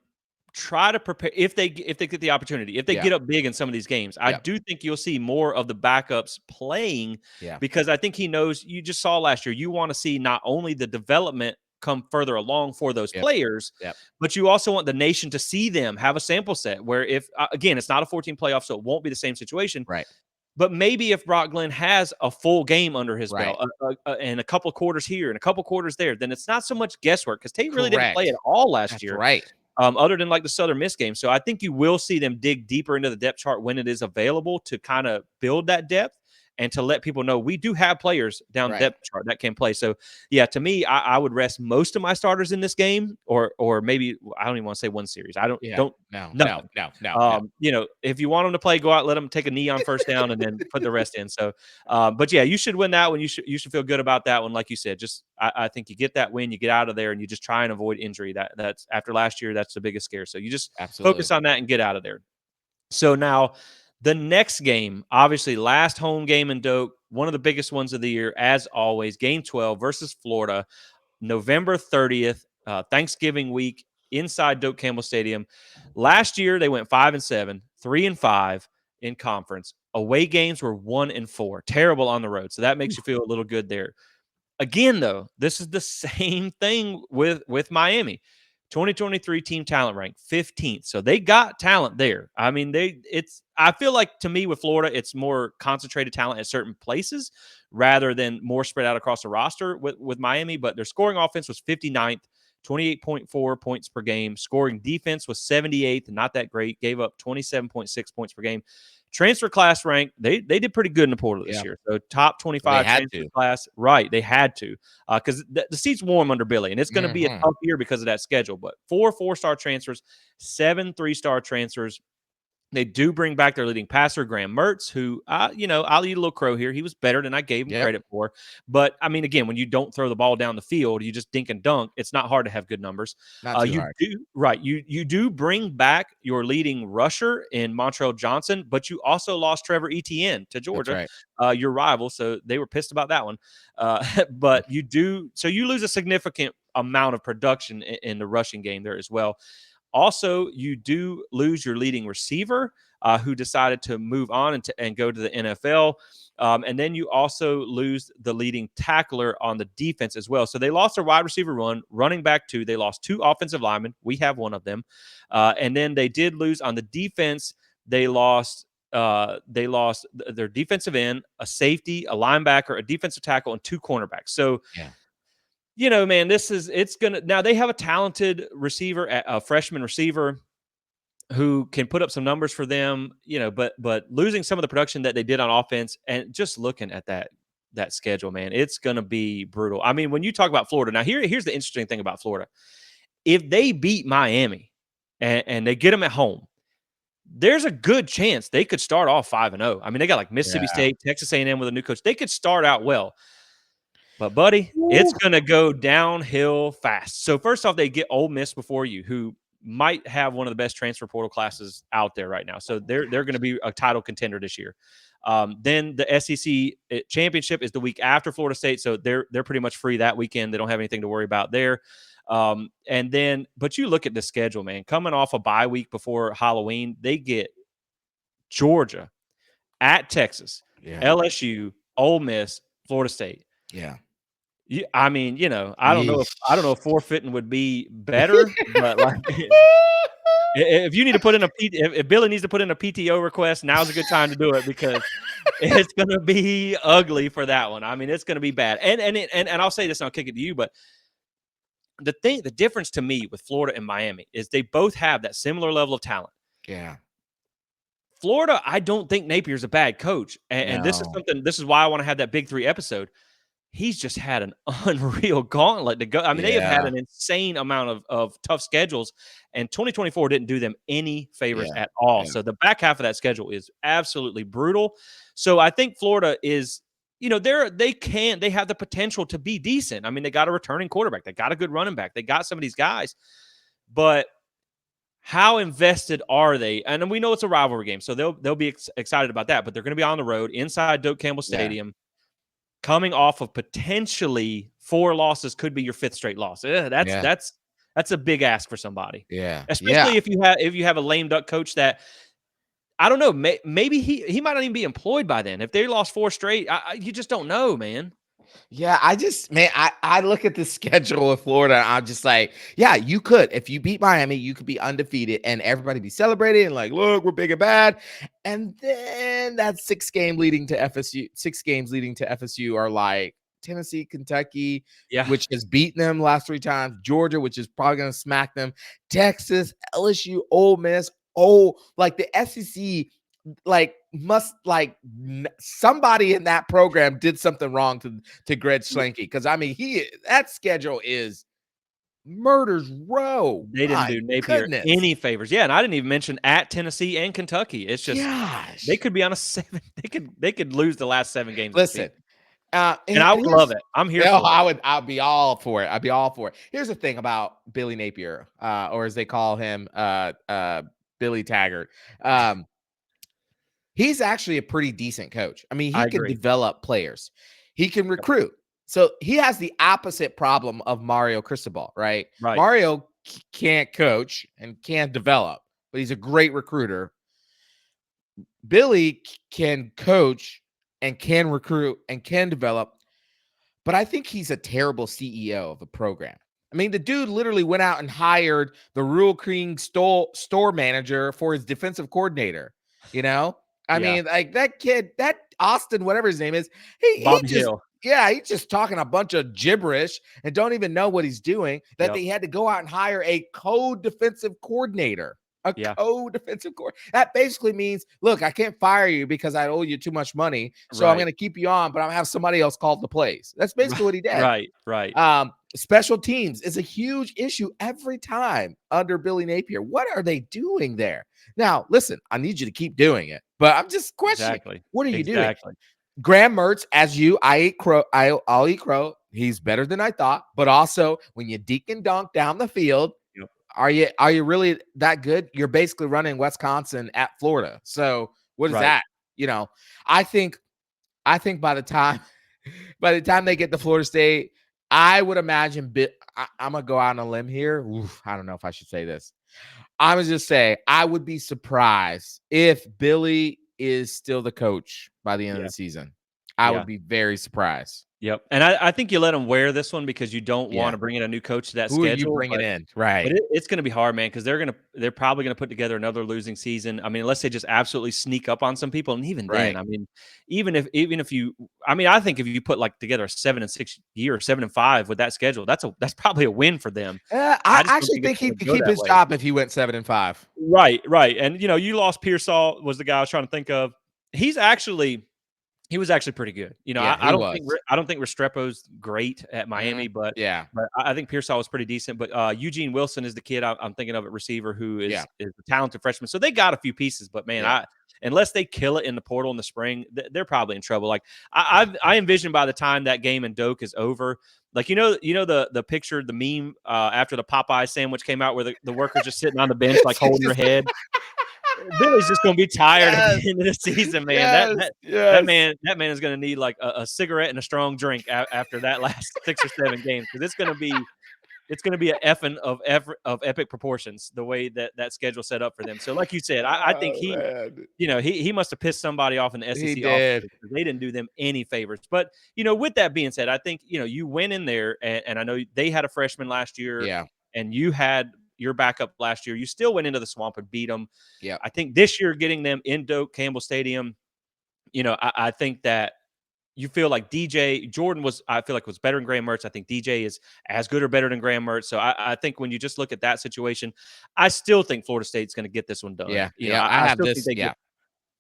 try to prepare if they get the opportunity. If they Yeah. get up big in some of these games, I Yeah. do think you'll see more of the backups playing Yeah. because I think he knows you just saw last year. You want to see not only the development come further along for those Yep. players, Yep. but you also want the nation to see them have a sample set where if again, it's not a 14 playoff, so it won't be the same situation. Right. But maybe if Brock Glenn has a full game under his Right. belt and a couple quarters here and a couple quarters there, then it's not so much guesswork because Tate really didn't play Correct. at all last That's year, right. other than like the Southern Miss game. So I think you will see them dig deeper into the depth chart when it is available to kind of build that depth and to let people know we do have players down the Right. depth chart that can play. So yeah, to me, I would rest most of my starters in this game, or maybe I don't even want to say one series. I don't Yeah. don't No. nothing. No. You know, if you want them to play, go out, let them take a knee on first down, and then put the rest in. So, but yeah, you should win that one. You should feel good about that one, like you said. Just I think you get that win, you get out of there, and you just try and avoid injury. That's after last year, that's the biggest scare. So you just Absolutely. focus on that and get out of there. So now the next game, obviously, last home game in Doak, one of the biggest ones of the year, as always, Game 12 versus Florida, November 30th, Thanksgiving week inside Doak Campbell Stadium. Last year they went 5-7, 3-5 in conference. Away games were 1-4, terrible on the road. So that makes you feel a little good there. Again, though, this is the same thing with Miami. 2023 team talent rank 15th. So they got talent there. I mean, I feel like to me with Florida, it's more concentrated talent at certain places rather than more spread out across the roster with Miami. But their scoring offense was 59th, 28.4 points per game. Scoring defense was 78th, not that great. Gave up 27.6 points per game. Transfer class rank, they did pretty good in the portal this Yeah. year. So top They 25 had transfer to. class. Right. They had to. Because the seat's warm under Billy, and it's going to be a Mhm. tough year because of that schedule. But 4 4-star transfers, 7 3-star transfers. They do bring back their leading passer, Graham Mertz, who, I'll eat a little crow here. He was better than I gave him Yep. credit for. But, I mean, again, when you don't throw the ball down the field, you just dink and dunk, it's not hard to have good numbers. Not too You hard. do right. You do bring back your leading rusher in Montrell Johnson, but you also lost Trevor Etienne to That's Georgia, right. your rival. So they were pissed about that one. But you lose a significant amount of production in the rushing game there as well. Also, you do lose your leading receiver, who decided to move on and go to the NFL. And then you also lose the leading tackler on the defense as well. So they lost their wide receiver running back two. They lost 2 offensive linemen. We have one of them. And then they did lose on the defense. They lost their defensive end, a safety, a linebacker, a defensive tackle, and 2 cornerbacks. So Yeah. man, now they have a talented receiver, a freshman receiver who can put up some numbers for them, but losing some of the production that they did on offense and just looking at that schedule, man, it's going to be brutal. I mean, when you talk about Florida, now here's the interesting thing about Florida. If they beat Miami and they get them at home, there's a good chance they could start off 5-0. I mean, they got like Mississippi Yeah. State, Texas A&M with a new coach. They could start out well. But, buddy, it's Woo. gonna go downhill fast. So, first off, they get Ole Miss before you, who might have one of the best transfer portal classes out there right now. So they're gonna be a title contender this year. Then the SEC championship is the week after Florida State, so they're pretty much free that weekend. They don't have anything to worry about there. But you look at the schedule, man. Coming off a bye week before Halloween, they get Georgia, at Texas, Yeah. LSU, Ole Miss, Florida State. Yeah. I mean, I don't know if Yeesh. forfeiting would be better, but like If you need to put in if Billy needs to put in a PTO request, now's a good time to do it because it's gonna be ugly for that one. I mean, it's gonna be bad. And I'll say this, and I'll kick it to you, but the difference to me with Florida and Miami is they both have that similar level of talent. Yeah. Florida, I don't think Napier's a bad coach, and this is No. something. This is why I want to have that Big Three episode. He's just had an unreal gauntlet to go. I mean, they have had Yeah. an insane amount of tough schedules, and 2024 didn't do them any favors Yeah. at all. Yeah. So the back half of that schedule is absolutely brutal. So I think Florida is, they have the potential to be decent. I mean, they got a returning quarterback, they got a good running back, they got some of these guys, but how invested are they? And we know it's a rivalry game, so they'll be excited about that. But they're going to be on the road inside Doak Campbell Yeah. Stadium, coming off of potentially 4 losses, could be your 5th straight loss. That's Yeah. that's a big ask for somebody, Yeah. Yeah. especially if you have a lame duck coach that I don't know. Maybe he might not even be employed by then. If they lost 4 straight, you just don't know, man. Yeah, I look at the schedule of Florida and I'm just like, yeah, you could. If you beat Miami, you could be undefeated and everybody be celebrating and like, look, we're big and bad. And then that 6 games leading to FSU are like Tennessee, Kentucky, Yeah, which has beaten them last 3 times, Georgia, which is probably going to smack them, Texas, LSU, Ole Miss. Oh, like the SEC like must like somebody in that program did something wrong to Greg Schlenke, because I mean that schedule is murder's row. they didn't My do Napier goodness, any favors. Yeah, and I didn't even mention at Tennessee and Kentucky. It's just they gosh. could be on a 7. They could lose the last 7 games of the season, Listen, and and I would love here's it. I'm here no, for it. I'll be all for it. I'd be all for it. Here's the thing about Billy Napier, or as they call him, Billy Taggart. Um, He's actually a pretty decent coach. I mean, I he can agree. develop players. He can recruit. So he has the opposite problem of Mario Cristobal, right? Right. Mario can't coach and can't develop, but he's a great recruiter. Billy can coach and can recruit and can develop, but I think he's a terrible CEO of a program. I mean, the dude literally went out and hired the Rural King store manager for his defensive coordinator. You know, I Yeah. mean, like that kid, that Austin, whatever his name is, he Bobby just Hill. yeah, he's just talking a bunch of gibberish and don't even know what he's doing. That Yep. they had to go out and hire a co-defensive coordinator. A Yeah. co-defensive coordinator. That basically means, look, I can't fire you because I owe you too much money, so I'm Right. going to keep you on, but I'm going to have somebody else call the plays. That's basically what he did. Right. Right. Special teams is a huge issue every time under Billy Napier. What are they doing there? Now, listen, I need you to keep doing it, but I'm just questioning. Exactly. What are you doing? Exactly. Graham Mertz, as you, I eat crow. I'll eat crow. He's better than I thought, but also when you deke and dunk down the field, Yep. are you really that good? You're basically running Wisconsin at Florida. So what is Right. that? You know, I think by the time they get to Florida State, I would imagine I'm gonna go out on a limb here. Oof, I don't know if I should say this. I would just say I would be surprised if Billy is still the coach by the end of Yeah. the season. I Yeah. would be very surprised. Yep. And I think you let them wear this one because you don't want Yeah. to bring in a new coach to that Who are you schedule, bringing in? but Right. it's going to be hard, man, because they're probably going to put together another losing season. I mean, unless they just absolutely sneak up on some people, and even then, Right. I mean, even if you, I mean, I think if you put like together a 7-6 year, 7-5 with that schedule, that's probably a win for them. I I just don't actually think it's think he going to could go keep that his way. job if he went 7-5. Right, right, and you lost Pearsall was the guy I was trying to think of. He's actually He was actually pretty good. Yeah, I he don't think was. Restrepo's great at Miami, but Yeah. I think Pearsall was pretty decent. But Eugene Wilson is the kid I'm thinking of at receiver who Yeah. is a talented freshman. So they got a few pieces, but man, Yeah. unless they kill it in the portal in the spring, they're probably in trouble. Like I envision by the time that game in Doak is over, like the picture, the meme after the Popeye sandwich came out where the workers just sitting on the bench like It's holding their just head. Billy's just gonna be tired at yes. the end of the season, man. Yes. That Yes. man is gonna need like a cigarette and a strong drink after that last 6 or 7 games because it's gonna be a effing of epic proportions the way that schedule set up for them. So, like you said, I think Oh, man. he must have pissed somebody off in the He SEC office did. because they didn't do them any favors. But with that being said, I think you went in there and I know they had a freshman last year Yeah. and you had your backup last year. You still went into the Swamp and beat them. Yep. I think this year getting them in Doak Campbell Stadium, I think that you feel like DJ Jordan I feel like was better than Graham Mertz. I think DJ is as good or better than Graham Mertz. So I think when you just look at that situation, I still think Florida State's going to get this one done. Yeah. Yeah. I I have still think this. they Yeah. get.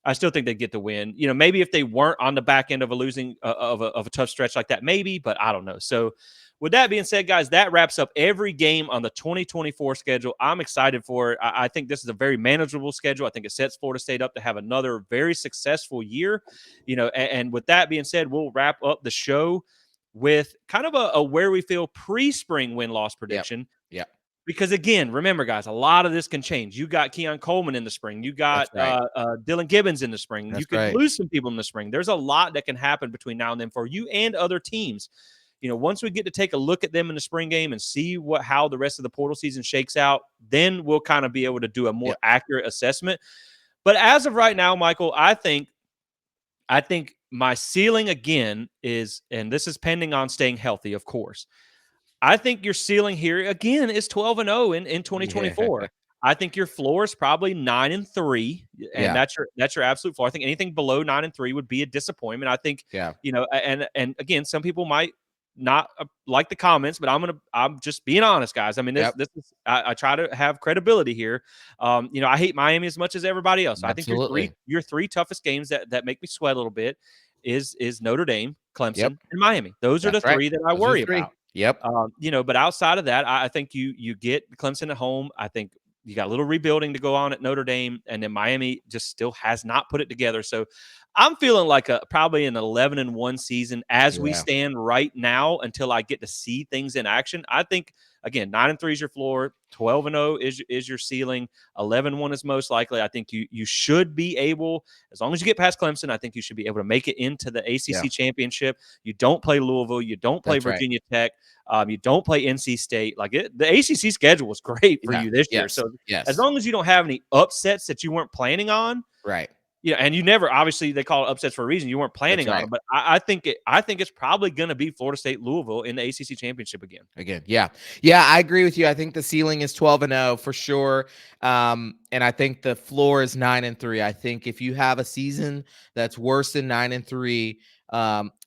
I still think they get the win. Maybe if they weren't on the back end of a losing of a tough stretch like that, maybe, but I don't know. So, with that being said, guys, that wraps up every game on the 2024 schedule. I'm excited for it. I think this is a very manageable schedule. I think it sets Florida State up to have another very successful year. And with that being said, we'll wrap up the show with kind of a where we feel pre-spring win-loss Yep. prediction. Yep. Because again, remember, guys, a lot of this can change. You got Keon Coleman in the spring. You got That's right. Dylan Gibbons in the spring. You That's could right. lose some people in the spring. There's a lot that can happen between now and then for you and other teams. Once we get to take a look at them in the spring game and see how the rest of the portal season shakes out, then we'll kind of be able to do a more Yep. accurate assessment. But as of right now, Michael, I think my ceiling again is, and this is pending on staying healthy, of course. I think your ceiling here again is 12-0 in Yeah. 2024. I think your floor is probably 9-3, and Yeah. that's your absolute floor. I think anything below 9-3 would be a disappointment. I think Yeah. and again, some people might not like the comments, but I'm just being honest, guys. I mean, this Yep. this is I try to have credibility here. I hate Miami as much as everybody else. I think Absolutely. your three toughest games that make me sweat a little bit is Notre Dame, Yep. Clemson, and Miami. Those are the That's right. three that I Those are worry three. about. Yep. But outside of that, I think you get Clemson at home. I think you got a little rebuilding to go on at Notre Dame, and then Miami just still has not put it together. So I'm feeling like probably an 11-1 season as we Yeah. stand right now until I get to see things in action. I think again, 9-3 is your floor, 12-0 is your ceiling, 11-1 is most likely. I think you should be able, as long as you get past Clemson, I think you should be able to make it into the Yeah. ACC championship. You don't play Louisville, you don't play That's right. Virginia Tech. You don't play NC State. The ACC schedule was great for Yeah. you this year. Yes. So as Yes. long as you don't have any upsets that you weren't planning on, Right. and you never, obviously they call it upsets for a reason. You weren't That's planning on right. them, but I think it's probably going to be Florida State Louisville in the ACC championship again. Again, yeah. Yeah, I agree with you. I think the ceiling is 12-0 for sure. And I think the floor is 9-3. I think if you have a season that's worse than 9-3,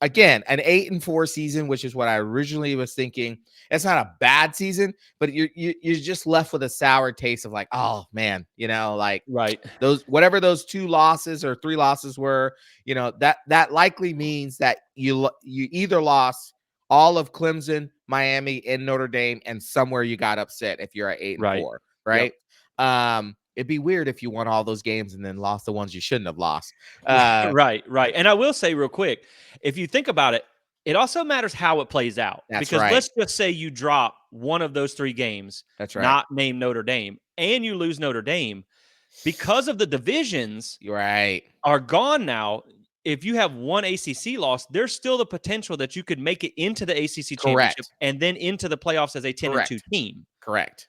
again, an 8-4 season, which is what I originally was thinking. It's not a bad season, but you're just left with a sour taste of like, oh man, like Right. those, whatever those 2 losses or 3 losses were, that likely means that you either lost all of Clemson, Miami, and Notre Dame, and somewhere you got upset if you're at 8-4, right? Yep. It'd be weird if you won all those games and then lost the ones you shouldn't have lost. Right. And I will say real quick, if you think about it, it also matters how it plays out. That's Because right. let's just say you drop one of those 3 games, That's right. not named Notre Dame, and you lose Notre Dame, because of the divisions You're right. are gone now. If you have one ACC loss, there's still the potential that you could make it into the ACC championship and then into the playoffs as a 10-2 team. Correct.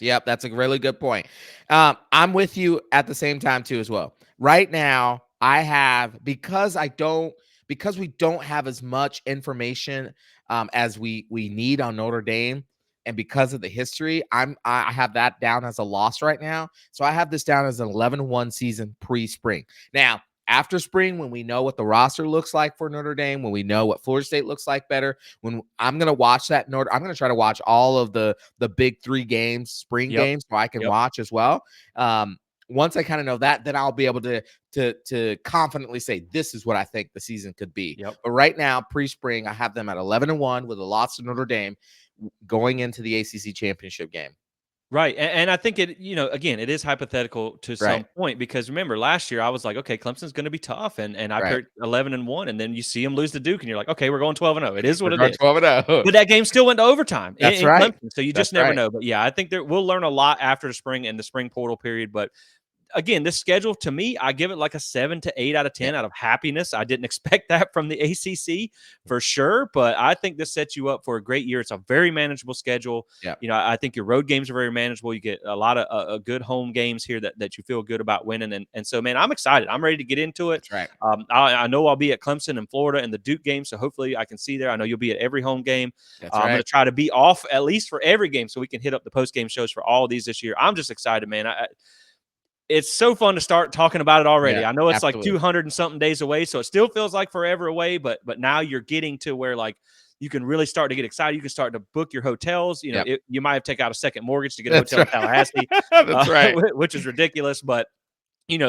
Yep, that's a really good point. I'm with you at the same time too as well. Right now, I have, because we don't have as much information as we need on Notre Dame, and because of the history, I have that down as a loss right now. So I have this down as an 11-1 season pre-spring. Now, after spring, when we know what the roster looks like for Notre Dame, when we know what Florida State looks like better, when I'm going to watch that I'm going to try to watch all of the big 3 games, spring games, so I can watch as well. Once I kind of know that, then I'll be able to confidently say this is what I think the season could be. Yep. But right now, pre-spring, I have them at 11-1 with a loss to Notre Dame going into the ACC championship game. Right. And I think again, it is hypothetical to some point, because remember last year I was like, okay, Clemson's going to be tough. And I picked 11-1, and then you see them lose to Duke and you're like, okay, we're going 12-0. It is what it is. 12-0. But that game still went to overtime. That's in right. Clemson, so you just never know. But yeah, I think we'll learn a lot after the spring and the spring portal period. But again, this schedule to me, I give it like a 7 to 8 out of Yeah. 10 out of happiness. I didn't expect that from the ACC for sure, but I think this sets you up for a great year. It's a very manageable schedule. Yeah. I think your road games are very manageable. You get a lot of good home games here that you feel good about winning, and so man, I'm excited. I'm ready to get into it. That's right. I know I'll be at Clemson in Florida and the Duke game, so hopefully I can see there. I know you'll be at every home game. That's I'm going to right. try to be off at least for every game so we can hit up the post game shows for all of these this year. I'm just excited, man. It's so fun to start talking about it already. Yeah, I know it's like absolutely. 200 and something days away, so it still feels like forever away, but now you're getting to where like you can really start to get excited. You can start to book your hotels. Yep. You might have to take out a second mortgage to get a That's hotel in right. Tallahassee, That's right. which is ridiculous. But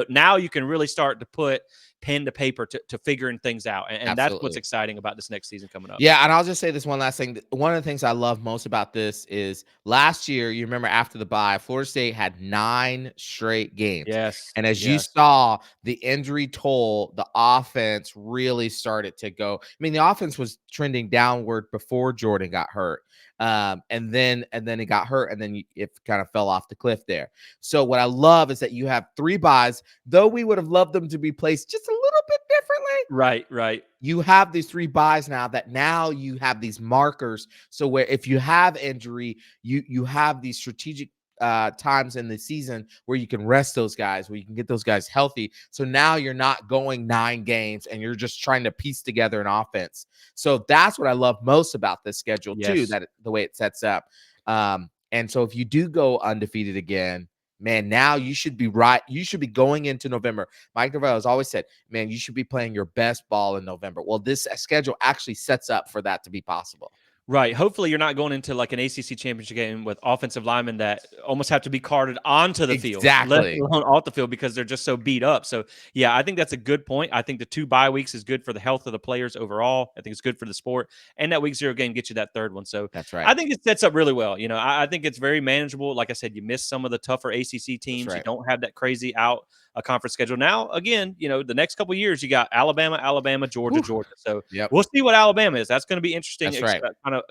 now you can really start to put pen to paper to figuring things out, and that's what's Absolutely. exciting about this next season coming up. Yeah, and I'll just say this one last thing. One of the things I love most about this is last year, you remember after the bye, Florida State had 9 straight games. Yes, And as you yes, saw, the injury toll, the offense really started to go. I mean, the offense was trending downward before Jordan got hurt. And then it got hurt, and then it kind of fell off the cliff there. So what I love is that you have 3 buys, though we would have loved them to be placed just a little bit differently. right. You have these 3 buys now that now you have these markers. So where if you have injury, you have these strategic times in the season where you can rest those guys, where you can get those guys healthy. So now you're not going 9 games and you're just trying to piece together an offense. So that's what I love most about this schedule too, Yes. that the way it sets up. And so if you do go undefeated again, man, now you should be right. You should be going into November. Mike Norvell has always said, man, you should be playing your best ball in November. Well, this schedule actually sets up for that to be possible. Right. Hopefully, you're not going into like an ACC championship game with offensive linemen that almost have to be carted onto the field, let Exactly. alone off the field because they're just so beat up. So, yeah, I think that's a good point. I think the 2 bye weeks is good for the health of the players overall. I think it's good for the sport. And that week 0 game gets you that third one. So, That's right. I think it sets up really well. I think it's very manageable. Like I said, you miss some of the tougher ACC That's teams. You right. don't have that crazy out a conference schedule. Now, again, the next couple of years, you got Alabama, Georgia, Whew. Georgia. So, Yep. we'll see what Alabama is. That's going to be interesting. That's right.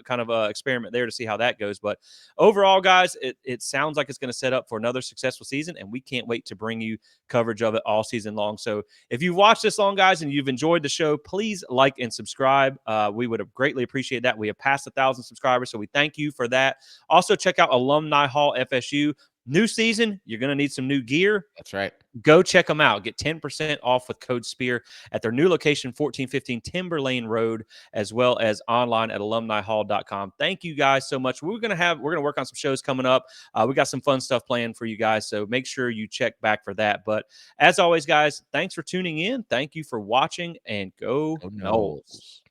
Kind of experiment there to see how that goes. But overall, guys, it sounds like it's going to set up for another successful season, and we can't wait to bring you coverage of it all season long. So if you've watched this long, guys, and you've enjoyed the show, please like and subscribe. We would have greatly appreciate that. We have passed 1,000 subscribers, so we thank you for that. Also, check out Alumni Hall FSU. New season, you're going to need some new gear. That's right. Go check them out. Get 10% off with code SPEAR at their new location, 1415 Timber Lane Road, as well as online at alumnihall.com. Thank you guys so much. We're going to work on some shows coming up. We got some fun stuff planned for you guys, so make sure you check back for that. But as always, guys, thanks for tuning in. Thank you for watching, and go Go Noles. Knowles.